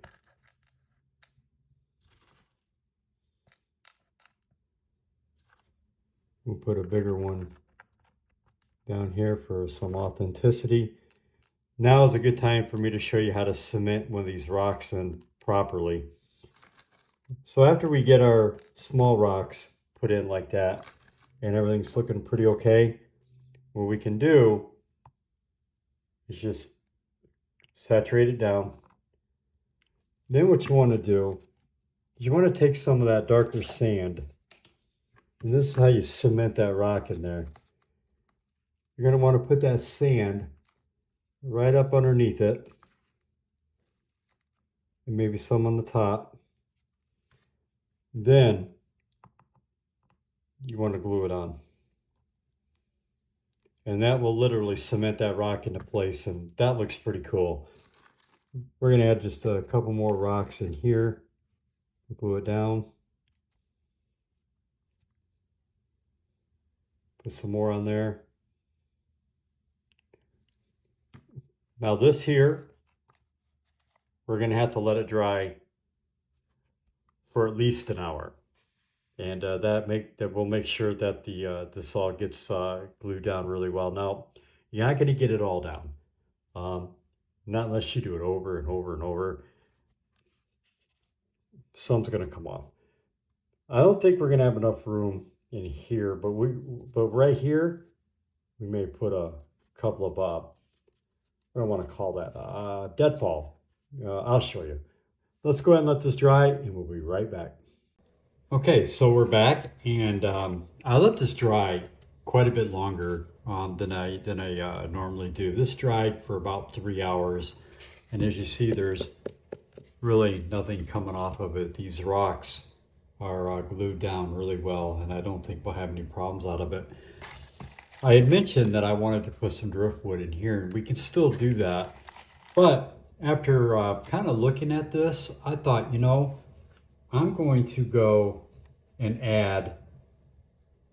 We'll put a bigger one down here for some authenticity. Now is a good time for me to show you how to cement one of these rocks in properly. So after we get our small rocks put in like that and everything's looking pretty okay, what we can do is just saturate it down. Then what you want to do is you want to take some of that darker sand And this is how you cement that rock in there. You're going to want to put that sand right up underneath it, and maybe some on the top. Then you want to glue it on. And that will literally cement that rock into place, and that looks pretty cool. We're going to add just a couple more rocks in here. Glue it down. Put some more on there. Now this here, we're going to have to let it dry for at least an hour. And that will make sure that this all gets glued down really well. Now, you're not going to get it all down. Not unless you do it over and over and over. Some's going to come off. I don't think we're going to have enough room in here, but right here, we may put a couple of I don't want to call that deadfall. I'll show you. Let's go ahead and let this dry, and we'll be right back. Okay, so we're back, and I let this dry quite a bit longer than I normally do. This dried for about 3 hours, and as you see, there's really nothing coming off of it. These rocks are glued down really well, and I don't think we'll have any problems out of it. I had mentioned that I wanted to put some driftwood in here, and we can still do that, but after kind of looking at this, I thought, you know, I'm going to go and add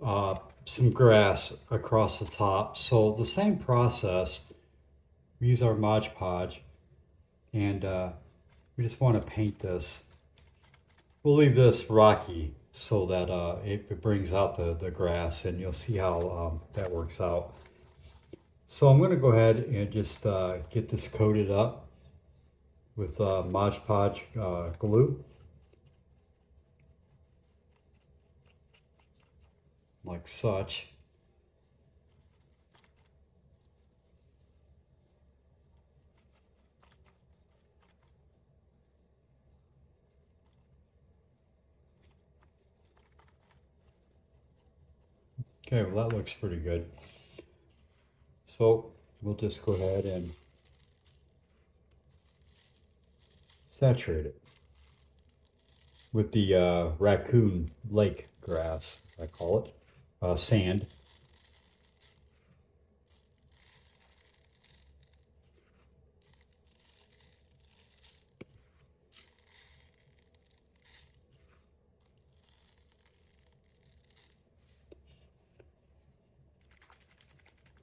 some grass across the top. So the same process, we use our Mod Podge, and we just want to paint this. We'll leave this rocky so that it brings out the grass, and you'll see how that works out. So I'm going to go ahead and just get this coated up with Mod Podge glue. Like such. Okay, well that looks pretty good. So we'll just go ahead and saturate it with the raccoon lake grass, I call it. Sand.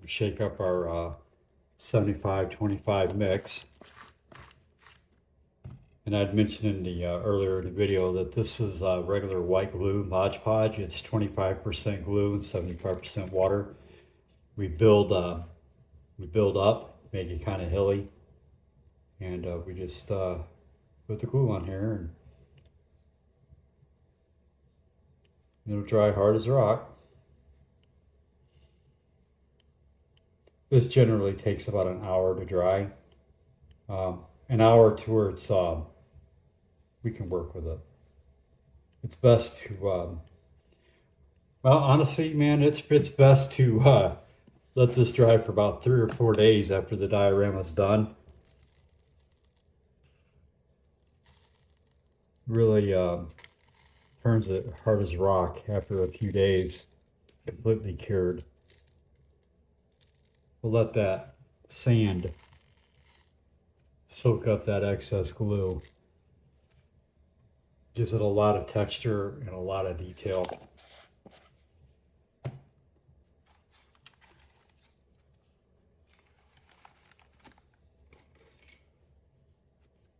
Shake up our 75-25 mix. And I'd mentioned in the earlier in the video that this is regular white glue, Mod Podge. It's 25% glue and 75% water. We build up, make it kind of hilly, and we just put the glue on here, and it'll dry hard as rock. This generally takes about an hour to dry. An hour towards we can work with it. It's best to well, honestly, man, it's best to let this dry for about 3 or 4 days after the diorama's done. Really turns it hard as rock after a few days, completely cured. We'll let that sand soak up that excess glue. Gives it a lot of texture and a lot of detail.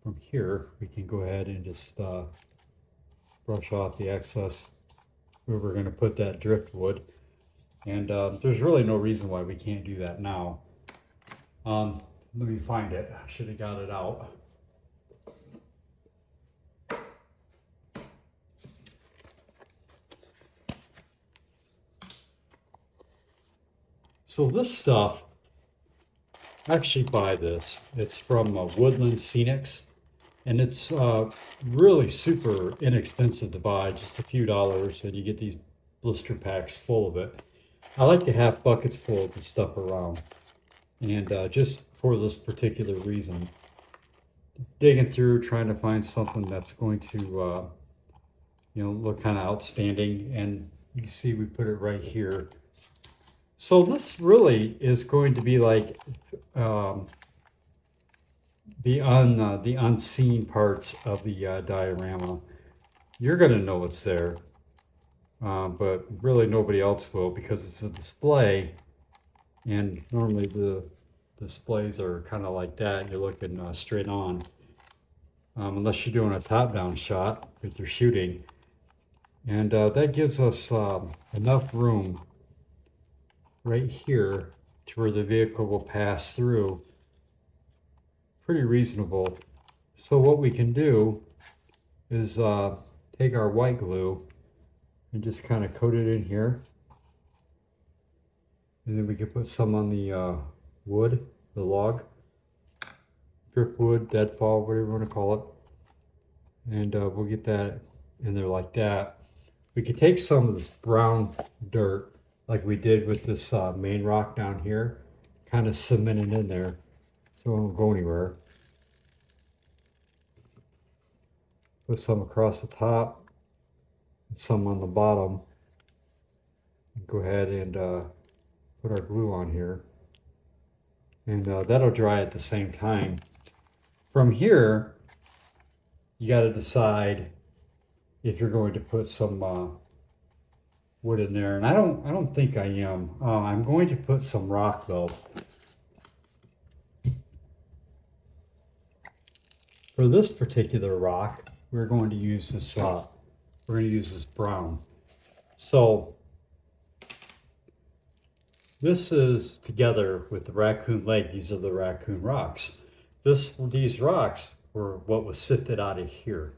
From here, we can go ahead and just brush off the excess where we're going to put that driftwood. And there's really no reason why we can't do that now. Let me find it. I should have got it out. So this stuff, I actually buy this. It's from Woodland Scenics, and it's really super inexpensive to buy, just a few dollars, and you get these blister packs full of it. I like to have buckets full of the stuff around. And just for this particular reason, digging through, trying to find something that's going to, look kind of outstanding. And you can see we put it right here. So this really is going to be like the unseen parts of the diorama. You're going to know it's there, but really nobody else will because it's a display. And normally the displays are kind of like that. You're looking straight on, unless you're doing a top-down shot if you're shooting. And that gives us enough room right here to where the vehicle will pass through. Pretty reasonable. So what we can do is take our white glue and just kind of coat it in here. And then we can put some on the wood, the log, driftwood, deadfall, whatever you want to call it. And we'll get that in there like that. We could take some of this brown dirt, like we did with this main rock down here, kind of cement it in there so it won't go anywhere. Put some across the top, and some on the bottom. Go ahead and put our glue on here. And that'll dry at the same time. From here, you got to decide if you're going to put some wood in there, and I don't think I am. I'm going to put some rock though. For this particular rock, we're going to use this. We're going to use this brown. So this is together with the raccoon leg. These are the raccoon rocks. These rocks were what was sifted out of here.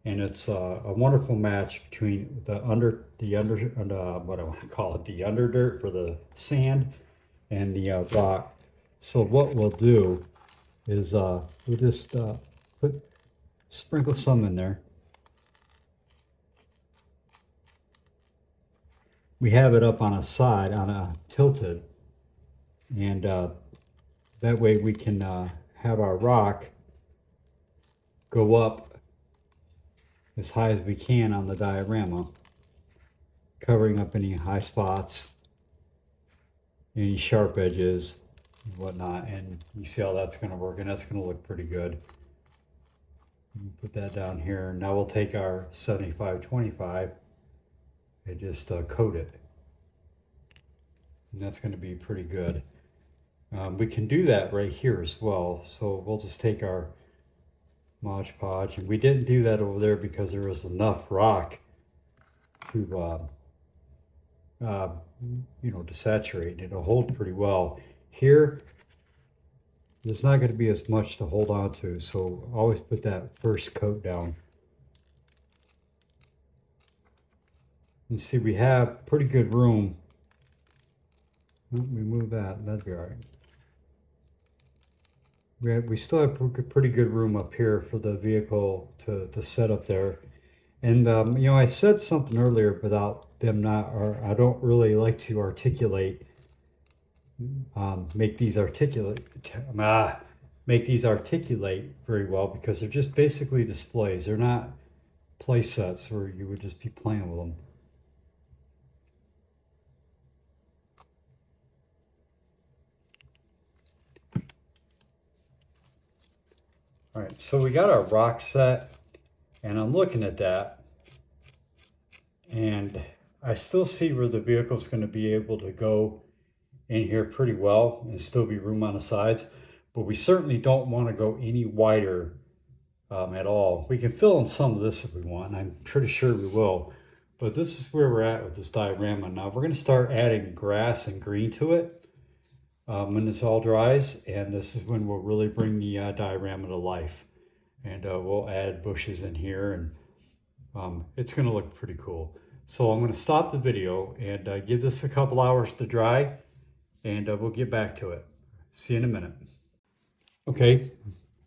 And it's a wonderful match between the what I want to call it, the underdirt for the sand and the rock. So what we'll do is we'll just sprinkle some in there. We have it up on a side, on a tilted, and that way we can have our rock go up as high as we can on the diorama, covering up any high spots, any sharp edges, and whatnot. And you see how that's going to work, and that's going to look pretty good. Put that down here. Now we'll take our 75-25 and just coat it. And that's going to be pretty good. We can do that right here as well. So we'll just take our Mod Podge, and we didn't do that over there because there was enough rock to to saturate. It'll hold pretty well. Here there's not going to be as much to hold on to, so always put that first coat down. You see we have pretty good room. Let me move that'd be all right. We still have pretty good room up here for the vehicle to set up there. And, I said something earlier about them I don't really like to articulate, make these articulate very well because they're just basically displays. They're not play sets where you would just be playing with them. All right, so we got our rock set, and I'm looking at that, and I still see where the vehicle's going to be able to go in here pretty well and still be room on the sides, but we certainly don't want to go any wider at all. We can fill in some of this if we want, and I'm pretty sure we will, but this is where we're at with this diorama. Now we're going to start adding grass and green to it when this all dries, and this is when we'll really bring the diorama to life. And we'll add bushes in here, and it's going to look pretty cool. So I'm going to stop the video and give this a couple hours to dry, and we'll get back to it. See you in a minute. Okay,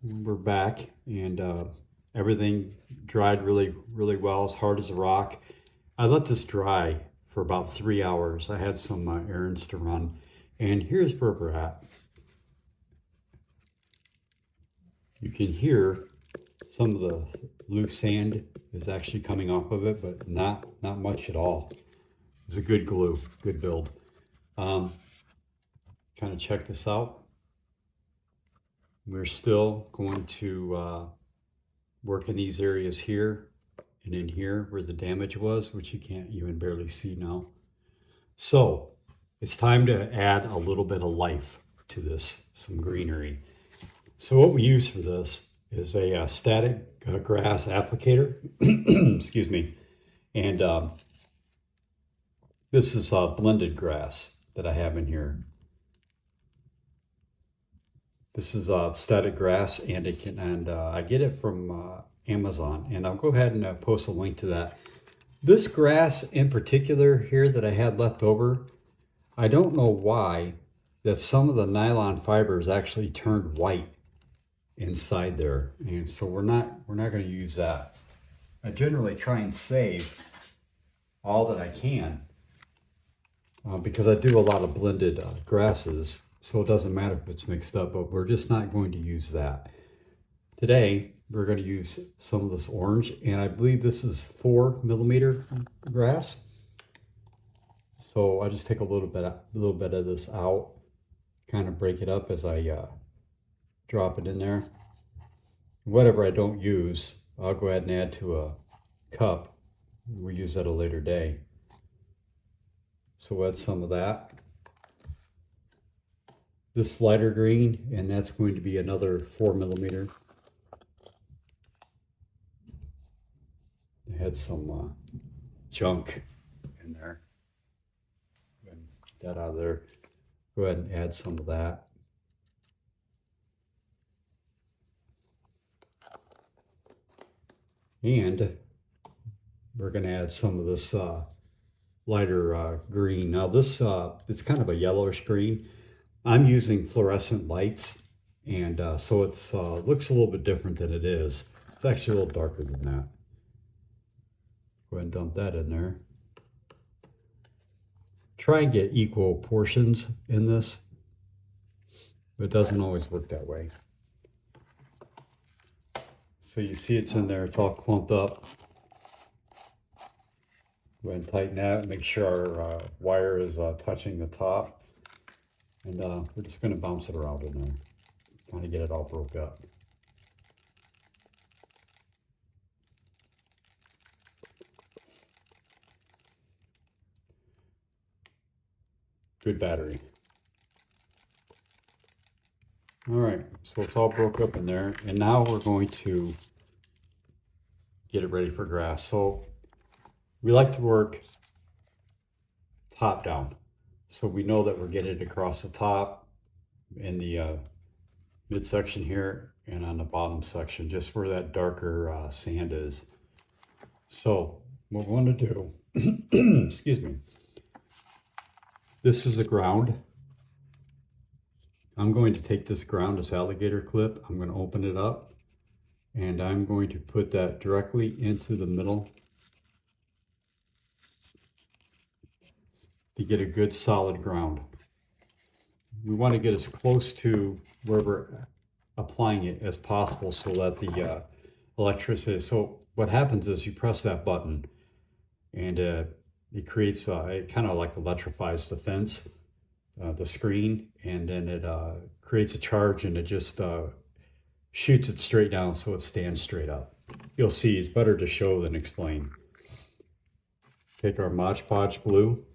we're back, and everything dried really, really well, as hard as a rock. I let this dry for about 3 hours. I had some errands to run, and here's where we're at. You can hear some of the loose sand is actually coming off of it, but not much at all. It's a good glue, good build. Kind of check this out. We're still going to work in these areas here and in here where the damage was, which you can't even barely see now. So it's time to add a little bit of life to this, some greenery. So what we use for this is a static grass applicator, excuse me, and this is blended grass that I have in here. This is static grass, and I get it from Amazon, and I'll go ahead and post a link to that. This grass in particular here that I had left over, I don't know why, that some of the nylon fibers actually turned white inside there, and so we're not going to use that. I generally try and save all that I can because I do a lot of blended grasses, so it doesn't matter if it's mixed up, but we're just not going to use that. Today we're going to use some of this orange, and I believe this is 4mm grass. So I just take a little bit of this out, kind of break it up as I drop it in there. Whatever I don't use, I'll go ahead and add to a cup. We'll use that a later day. So we'll add some of that. This lighter green, and that's going to be another 4mm. I had some junk in there. Go ahead and get that out of there. Go ahead and add some of that. And we're going to add some of this lighter green. Now this, it's kind of a yellowish green. I'm using fluorescent lights, and so it's looks a little bit different than it is. It's actually a little darker than that. Go ahead and dump that in there. Try and get equal portions in this, but it doesn't always work that way. So you see it's in there, it's all clumped up. Go ahead and tighten that, make sure our wire is touching the top. And we're just going to bounce it around in there, kind of get it all broke up. Good battery. All right, so it's all broke up in there, and now we're going to get it ready for grass. So we like to work top down. So we know that we're getting it across the top in the midsection here and on the bottom section, just where that darker sand is. So what we want to do, excuse me, this is the ground. I'm going to take this ground, this alligator clip, I'm going to open it up, and I'm going to put that directly into the middle to get a good solid ground. We want to get as close to where we're applying it as possible so that the electricity, so what happens is you press that button and it creates, it kind of like electrifies the fence, the screen, and then it creates a charge, and it just shoots it straight down so it stands straight up. You'll see it's better to show than explain. Take our Mod Podge glue,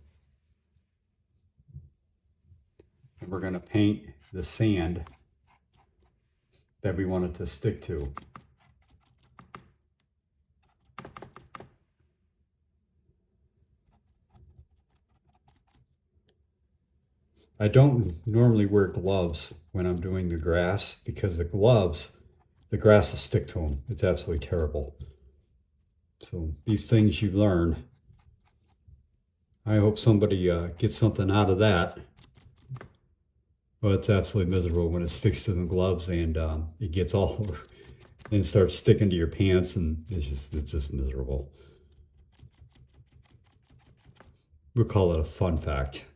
and we're going to paint the sand that we want it to stick to. I don't normally wear gloves when I'm doing the grass because the gloves, the grass will stick to them. It's absolutely terrible. So these things you learn. I hope somebody gets something out of that. Well, it's absolutely miserable when it sticks to the gloves and it gets all over and starts sticking to your pants, and it's just miserable. We'll call it a fun fact.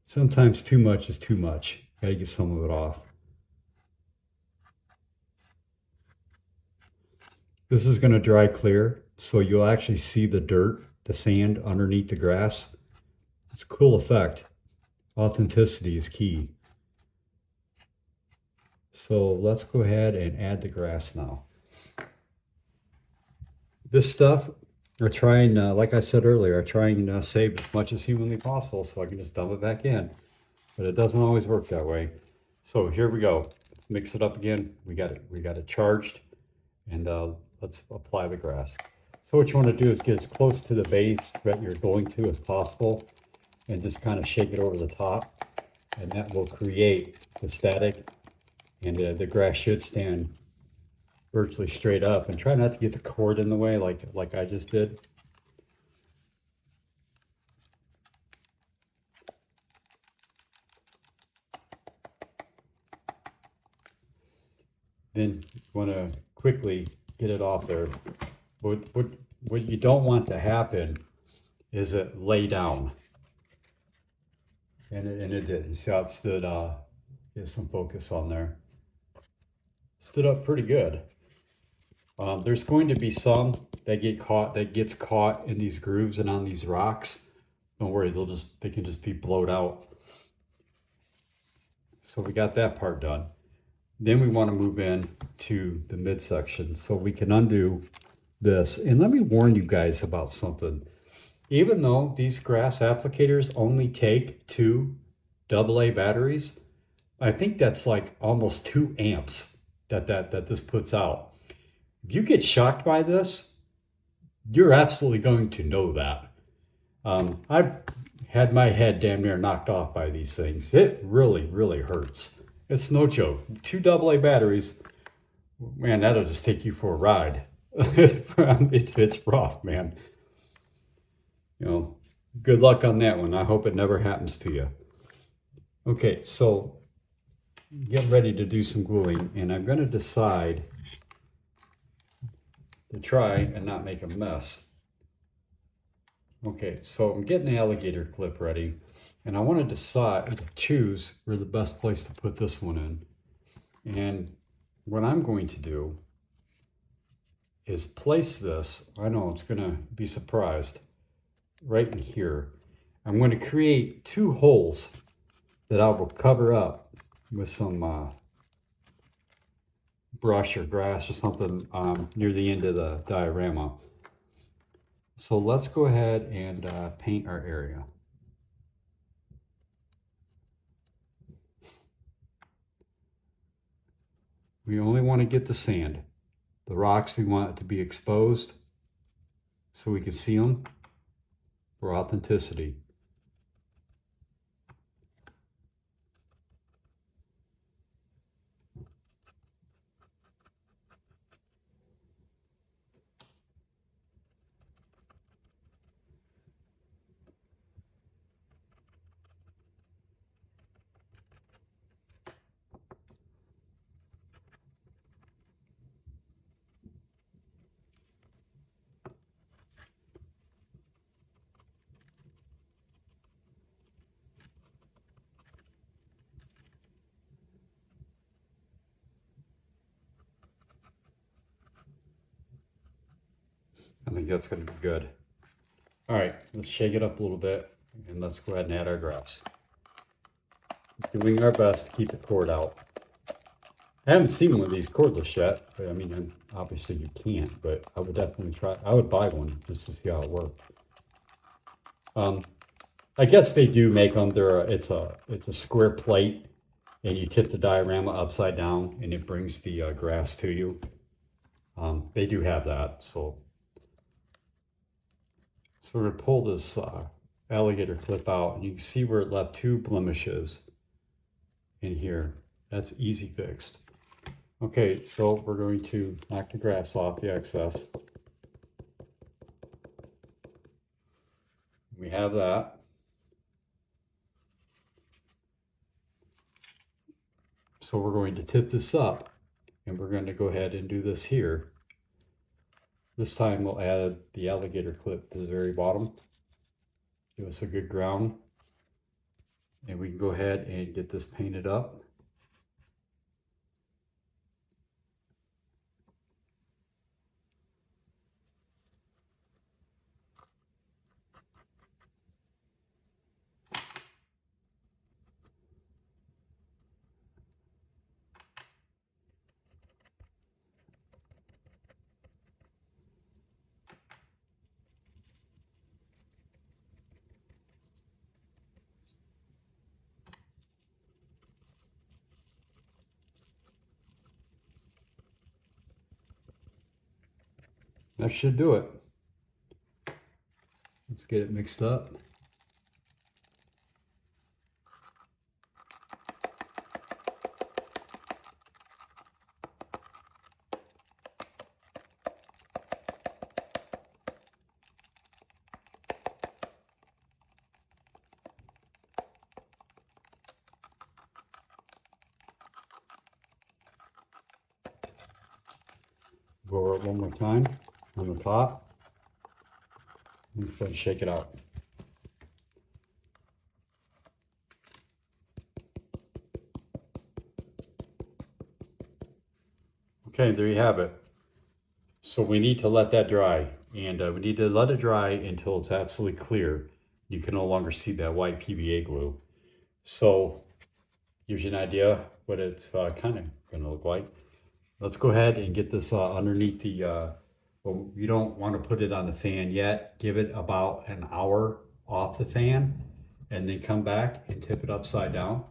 Sometimes too much is too much. Gotta get some of it off. This is going to dry clear, so you'll actually see the dirt, the sand underneath the grass. It's a cool effect. Authenticity is key. So let's go ahead and add the grass now. This stuff, we're trying, like I said earlier, I'm trying to save as much as humanly possible so I can just dump it back in. But it doesn't always work that way. So here we go. Let's mix it up again. We got it charged, and let's apply the grass. So what you want to do is get as close to the base that you're going to as possible, and just kind of shake it over the top, and that will create the static, and the grass should stand virtually straight up. And try not to get the cord in the way like I just did. Then you want to quickly get it off there. What you don't want to happen is it lay down. And it did. You see how it stood, get some focus on there. Stood up pretty good. There's going to be some that gets caught in these grooves and on these rocks. Don't worry, they can just be blowed out. So we got that part done. Then we want to move in to the midsection so we can undo this. And let me warn you guys about something. Even though these grass applicators only take 2 AA batteries, I think that's like almost 2 amps that this puts out. If you get shocked by this, you're absolutely going to know that. I've had my head damn near knocked off by these things. It really, really hurts. It's no joke. 2 AA batteries, man, that'll just take you for a ride. It's rough, man. You know, good luck on that one. I hope it never happens to you. Okay, so get ready to do some gluing, and I'm going to decide to try and not make a mess. Okay, so I'm getting the alligator clip ready, and I want to choose where the best place to put this one in. And what I'm going to do is place this, I know it's going to be surprised, right in here. I'm going to create 2 holes that I will cover up with some brush or grass or something near the end of the diorama. So let's go ahead and paint our area. We only want to get the sand. The rocks, we want it to be exposed so we can see them for authenticity. I think that's going to be good. All right, let's shake it up a little bit, and let's go ahead and add our grass. Doing our best to keep the cord out. I haven't seen one of these cordless yet, but I mean, obviously you can't, but I would definitely try. I would buy one just to see how it worked. I guess they do make them. It's a square plate, and you tip the diorama upside down, and it brings the grass to you. They do have that, so we're going to pull this alligator clip out, and you can see where it left 2 blemishes in here. That's easy fixed. Okay, so we're going to knock the grass off, the excess. We have that. So we're going to tip this up, and we're going to go ahead and do this here. This time we'll add the alligator clip to the very bottom. Give us a good ground. And we can go ahead and get this painted up. That should do it. Let's get it mixed up. Go over it one more time on the top. And then shake it out. Okay, there you have it. So we need to let that dry, and we need to let it dry until it's absolutely clear. You can no longer see that white PVA glue. So gives you an idea what it's kind of going to look like. Let's go ahead and get this underneath the, well, you don't want to put it on the fan yet. Give it about an hour off the fan, and then come back and tip it upside down.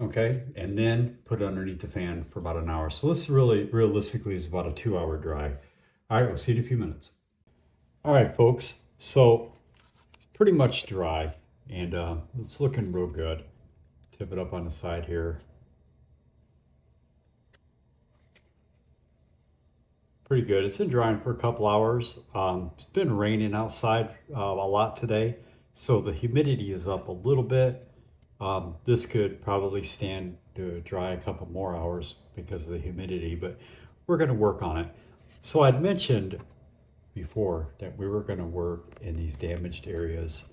Okay, and then put it underneath the fan for about an hour. So this really, realistically, is about a 2-hour dry. All right, we'll see you in a few minutes. All right, folks, so it's pretty much dry, and it's looking real good. Tip it up on the side here. Pretty good. It's been drying for a couple hours. It's been raining outside a lot today, so the humidity is up a little bit. This could probably stand to dry a couple more hours because of the humidity, but we're going to work on it. So I'd mentioned before that we were going to work in these damaged areas.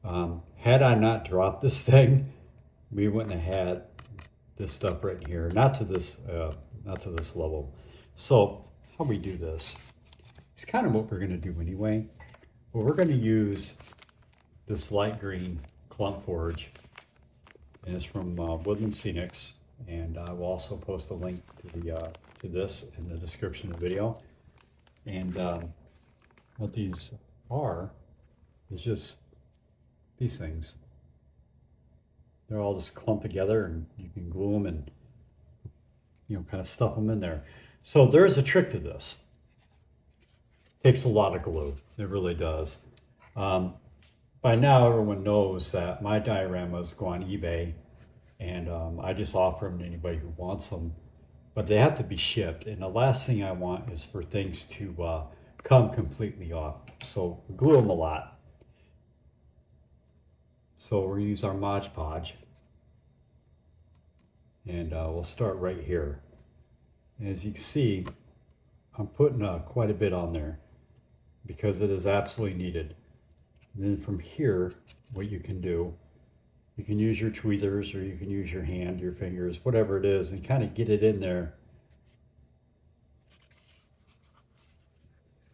Had I not dropped this thing, we wouldn't have had this stuff right here, not to this level. So how we do this is kind of what we're going to do anyway. Well, we're going to use this light green clump forge. And it's from Woodland Scenics, and I will also post a link to this in the description of the video. And what these are is just these things. They're all just clumped together, and you can glue them and kind of stuff them in there. So there's a trick to this. Takes a lot of glue. It really does. By now, everyone knows that my dioramas go on eBay, and I just offer them to anybody who wants them, but they have to be shipped. And the last thing I want is for things to come completely off. So we glue them a lot. So we'll use our Mod Podge, and we'll start right here. And as you can see, I'm putting quite a bit on there because it is absolutely needed. And then from here, what you can do, you can use your tweezers, or you can use your hand, your fingers, whatever it is, and kind of get it in there.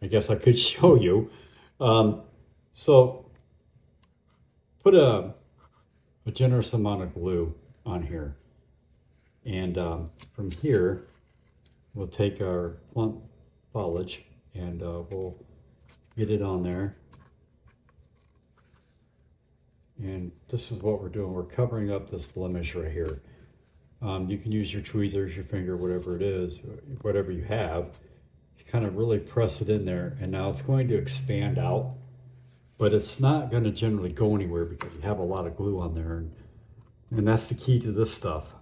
I guess I could show you. So put a generous amount of glue on here. And from here, we'll take our clump foliage, and we'll get it on there. And this is what we're doing. We're covering up this blemish right here. You can use your tweezers, your finger, whatever it is, whatever you have. You kind of really press it in there, and now it's going to expand out, but it's not going to generally go anywhere because you have a lot of glue on there, and that's the key to this stuff.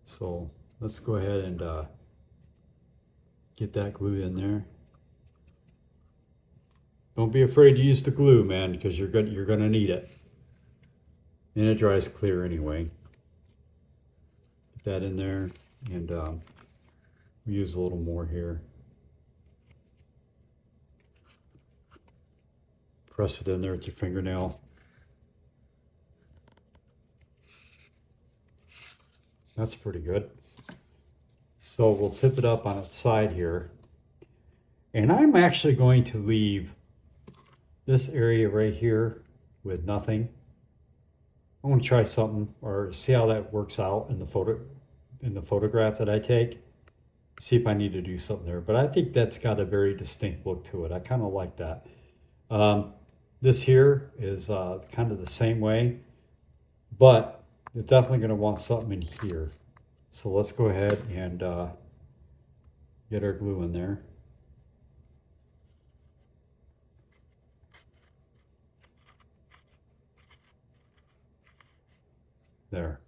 So let's go ahead and get that glue in there. Don't be afraid to use the glue, man, because you're gonna need it. And it dries clear anyway. that in there, and use a little more here. Press it in there with your fingernail. That's pretty good. So we'll tip it up on its side here. And I'm actually going to leave this area right here with nothing. I want to try something or see how that works out in the photograph that I take. See if I need to do something there. But I think that's got a very distinct look to it. I kind of like that. This here is kind of the same way, but it's definitely going to want something in here. So let's go ahead and get our glue in there. There.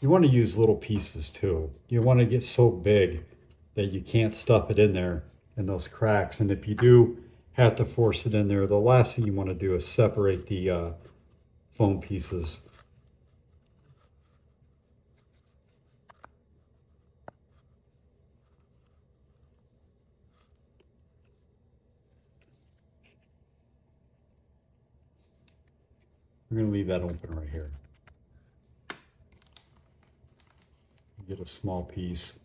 You want to use little pieces too. You want to get so big that you can't stuff it in there in those cracks. And if you do have to force it in there, the last thing you want to do is separate the foam pieces. We're going to leave that open right here. Get a small piece,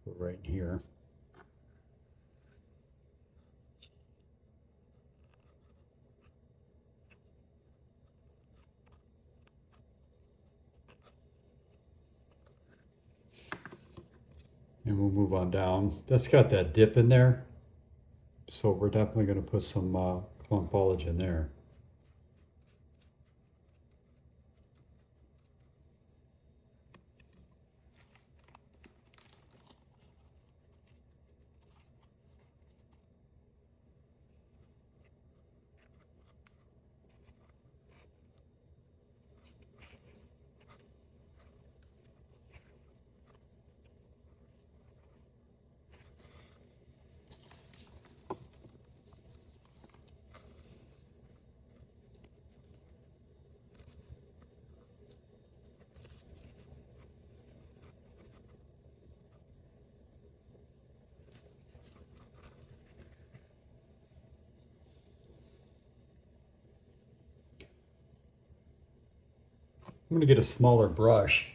put right in here. And we'll move on down. That's got that dip in there, so we're definitely going to put some clump foliage in there. I'm going to get a smaller brush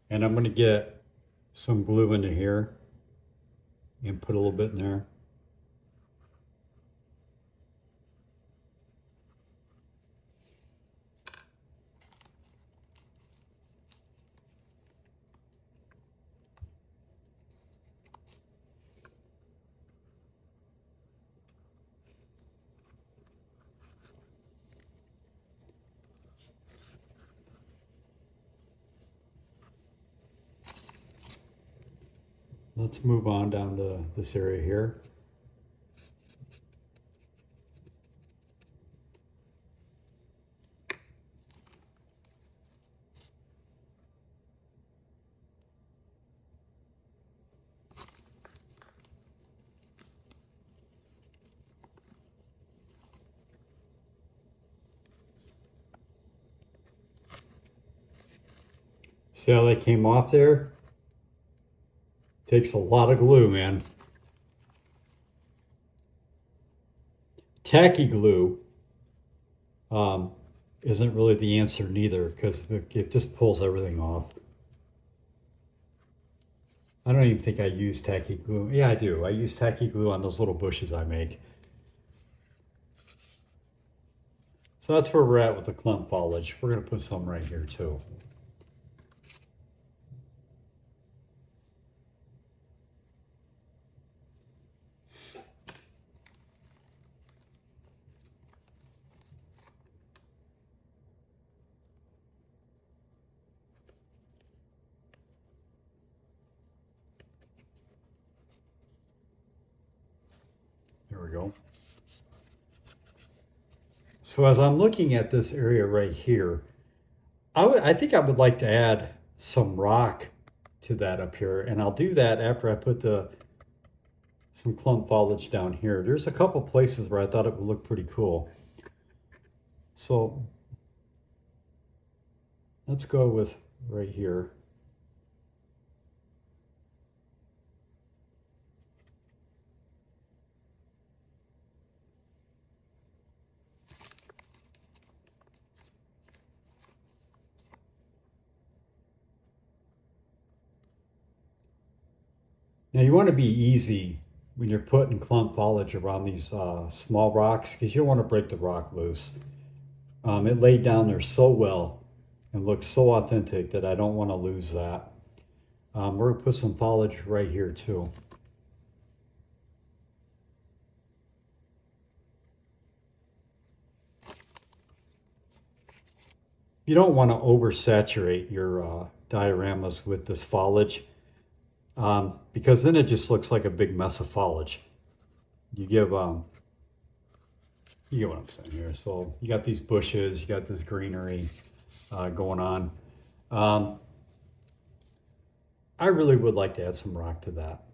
and I'm going to get some glue into here and put a little bit in there. Let's move on down to this area here. See how that came off there? Takes a lot of glue, man. Tacky glue isn't really the answer neither, because it just pulls everything off. I don't even think I use tacky glue. Yeah, I do. I use tacky glue on those little bushes I make. So that's where we're at with the clump foliage. We're going to put some right here too. There we go. So as I'm looking at this area right here, I think I would like to add some rock to that up here, and I'll do that after I put the some clump foliage down here. There's a couple places where I thought it would look pretty cool. So let's go with right here. Now you want to be easy when you're putting clump foliage around these small rocks because you don't want to break the rock loose. It laid down there so well and looks so authentic that I don't want to lose that. We're gonna put some foliage right here too. You don't want to oversaturate your dioramas with this foliage because then it just looks like a big mess of foliage. You give you get what I'm saying here. So you got these bushes, you got this greenery going on. I really would like to add some rock to that.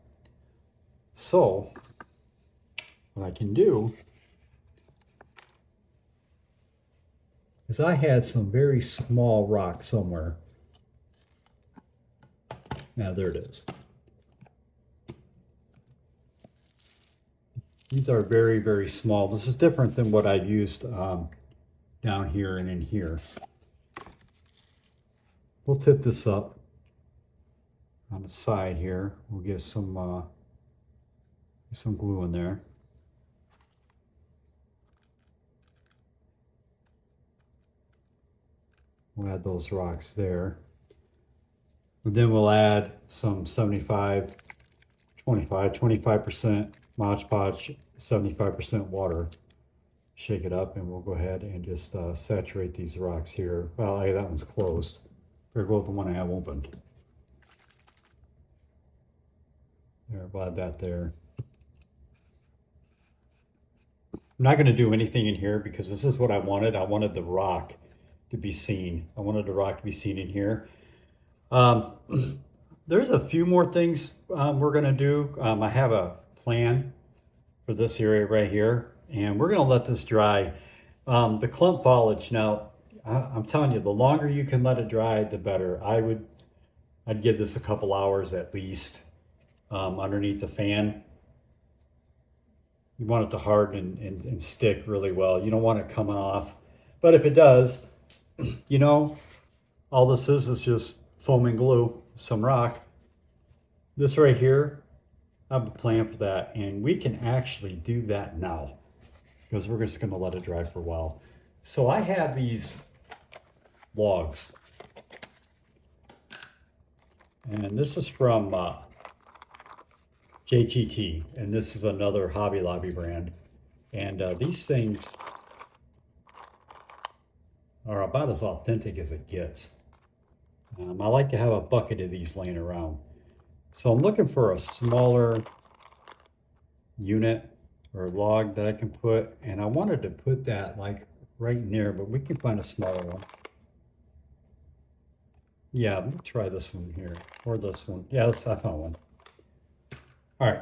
So what I can do is I had some very small rock somewhere. Now there it is. These are very, very small. This is different than what I've used down here and in here. We'll tip this up on the side here. We'll get some glue in there. We'll add those rocks there. And then we'll add some 25% Mod Podge, 75% water. Shake it up and we'll go ahead and just saturate these rocks here. Well, hey, that one's closed. Better go with the one I have opened. There, we'll add that there. I'm not going to do anything in here because this is what I wanted. I wanted the rock to be seen. I wanted the rock to be seen in here. There's a few more things we're going to do. I have a plan for this area right here, and we're going to let this dry. The clump foliage, now, I'm telling you, the longer you can let it dry, the better. I'd give this a couple hours at least underneath the fan. You want it to harden and stick really well. You don't want it coming off. But if it does, you know, all this is just foaming glue, some rock. This right here, I have a plan for that. And we can actually do that now because we're just going to let it dry for a while. So I have these logs. And this is from JTT. And this is another Hobby Lobby brand. And these things are about as authentic as it gets. I like to have a bucket of these laying around. So I'm looking for a smaller unit or log that I can put, and I wanted to put that like right in there, but we can find a smaller one. Yeah, let me try this one here, or this one. Yeah, I found one. All right,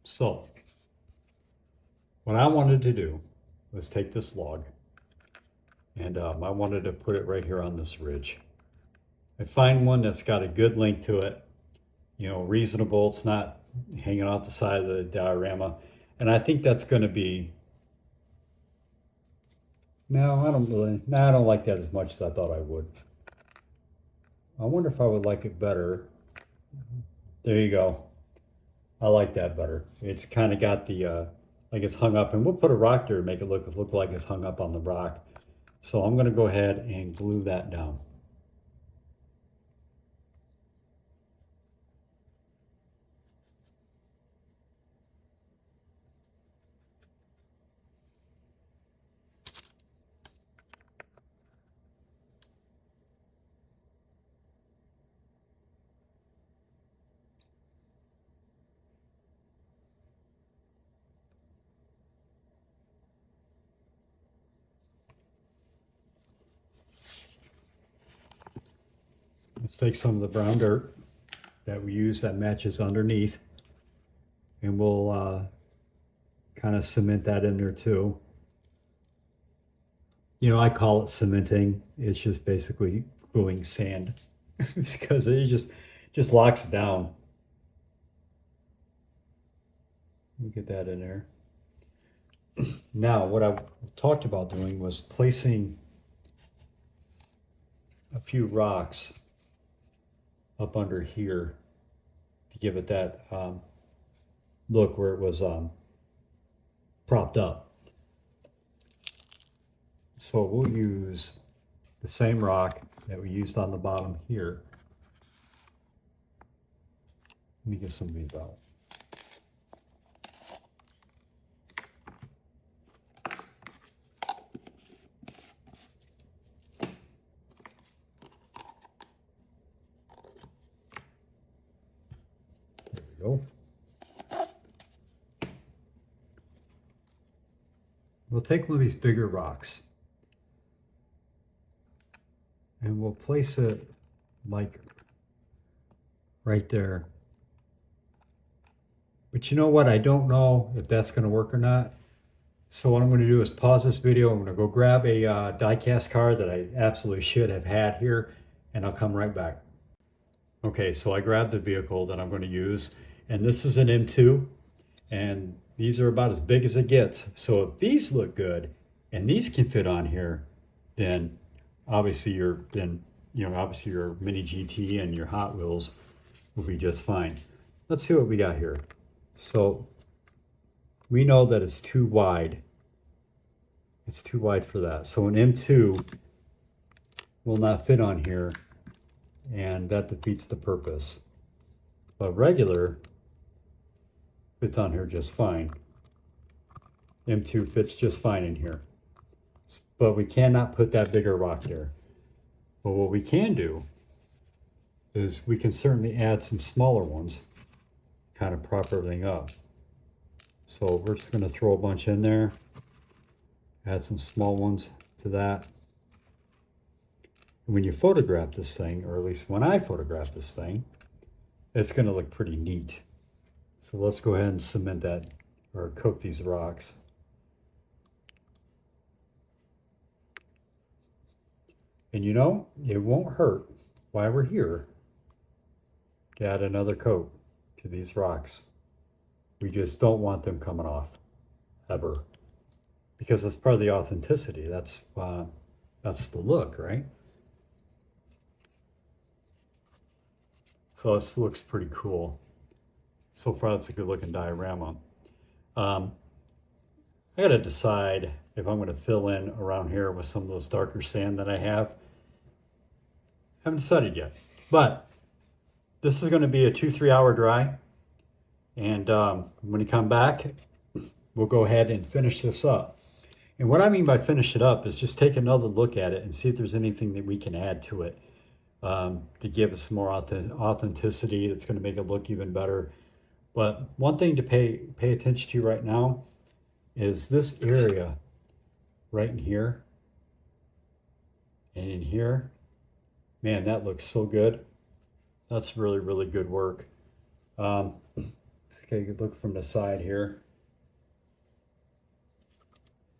so what I wanted to do was take this log, and I wanted to put it right here on this ridge. I find one that's got a good length to it, you know, reasonable. It's not hanging off the side of the diorama. And I think that's going to be, no, I don't like that as much as I thought I would. I wonder if I would like it better. There you go. I like that better. It's kind of got the, like it's hung up, and we'll put a rock there to make it look like it's hung up on the rock. So I'm going to go ahead and glue that down. Let's take some of the brown dirt that we use that matches underneath. and we'll kind of cement that in there too. You know, I call it cementing. It's just basically gluing sand because it just locks it down. Let me get that in there. Now, what I talked about doing was placing a few rocks up under here to give it that look where it was propped up. So we'll use the same rock that we used on the bottom here. Let me get some of these out. There we go. We'll take one of these bigger rocks and we'll place it like right there. But you know what? I don't know if that's going to work or not. So what I'm going to do is pause this video. I'm going to go grab a die-cast card that I absolutely should have had here, and I'll come right back. Okay, so I grabbed the vehicle that I'm going to use, and this is an M2, and these are about as big as it gets. So if these look good and these can fit on here, then obviously your Mini GT and your Hot Wheels will be just fine. Let's see what we got here. So we know that it's too wide. It's too wide for that. So an M2 will not fit on here, and that defeats the purpose. But regular fits on here just fine. M2 fits just fine in here. But we cannot put that bigger rock there. But what we can do is we can certainly add some smaller ones, kind of prop everything up. So we're just going to throw a bunch in there, add some small ones to that. And when you photograph this thing, or at least when I photograph this thing, it's going to look pretty neat. So let's go ahead and cement that, or coat these rocks. And you know, it won't hurt while we're here to add another coat to these rocks. We just don't want them coming off, ever. Because that's part of the authenticity. That's the look, right? So this looks pretty cool. So far, it's a good looking diorama. I gotta decide if I'm gonna fill in around here with some of those darker sand that I have. I haven't decided yet, but this is gonna be a 2-3 hour dry. And when you come back, we'll go ahead and finish this up. And what I mean by finish it up is just take another look at it and see if there's anything that we can add to it to give it some more authenticity. That's going to make it look even better. But one thing to pay attention to right now is this area right in here and in here. Man, that looks so good. That's really, really good work. Okay, you can look from the side here.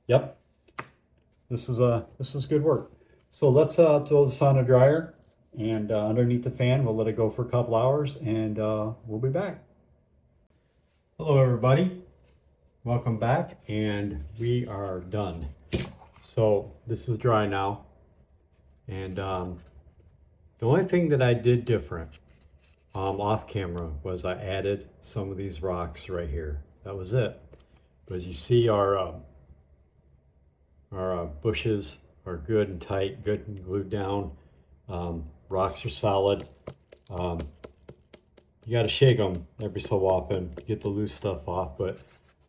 Yep, this is good work. So let's throw this on a dryer, and underneath the fan, we'll let it go for a couple hours, and we'll be back. Hello, everybody. Welcome back, and we are done. So this is dry now, and the only thing that I did different off camera was I added some of these rocks right here. That was it. But as you see, our bushes are good and tight, good and glued down. Rocks are solid. You got to shake them every so often to get the loose stuff off, but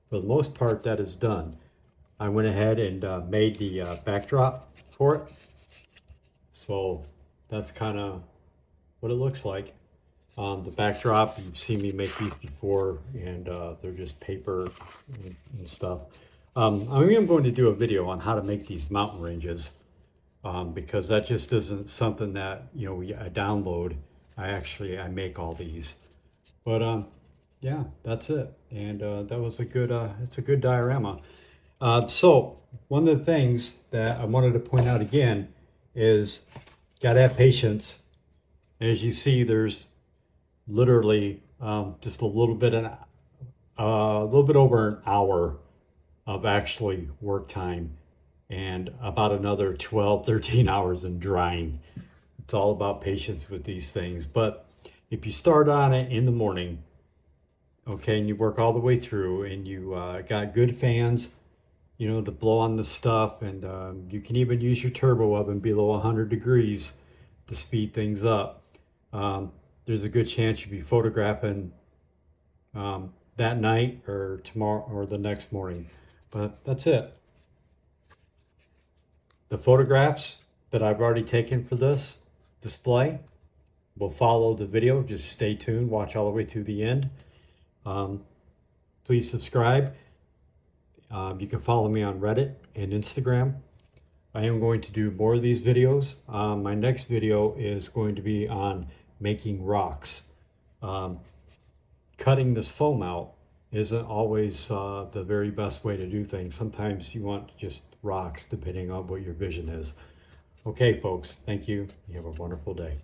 for the most part, that is done. I went ahead and made the backdrop for it. So that's kind of what it looks like. The backdrop, you've seen me make these before, and they're just paper and stuff. I'm going to do a video on how to make these mountain ranges, because that just isn't something that I download. I make all these. But yeah, that's it. And that was a good, it's a good diorama. So one of the things that I wanted to point out again is gotta have patience. As you see, there's literally just a little bit over an hour of actually work time and about another 12, 13 hours in drying. It's all about patience with these things. But if you start on it in the morning, okay, and you work all the way through and you got good fans, you know, to blow on the stuff, and you can even use your turbo oven below 100 degrees to speed things up. There's a good chance you'll be photographing that night or tomorrow or the next morning. But that's it. The photographs that I've already taken for this display will follow the video. Just stay tuned, watch all the way to the end. Please subscribe. You can follow me on Reddit and Instagram. I am going to do more of these videos. My next video is going to be on making rocks. Cutting this foam out isn't always the very best way to do things. Sometimes you want just rocks depending on what your vision is. Okay, folks, thank you. You have a wonderful day.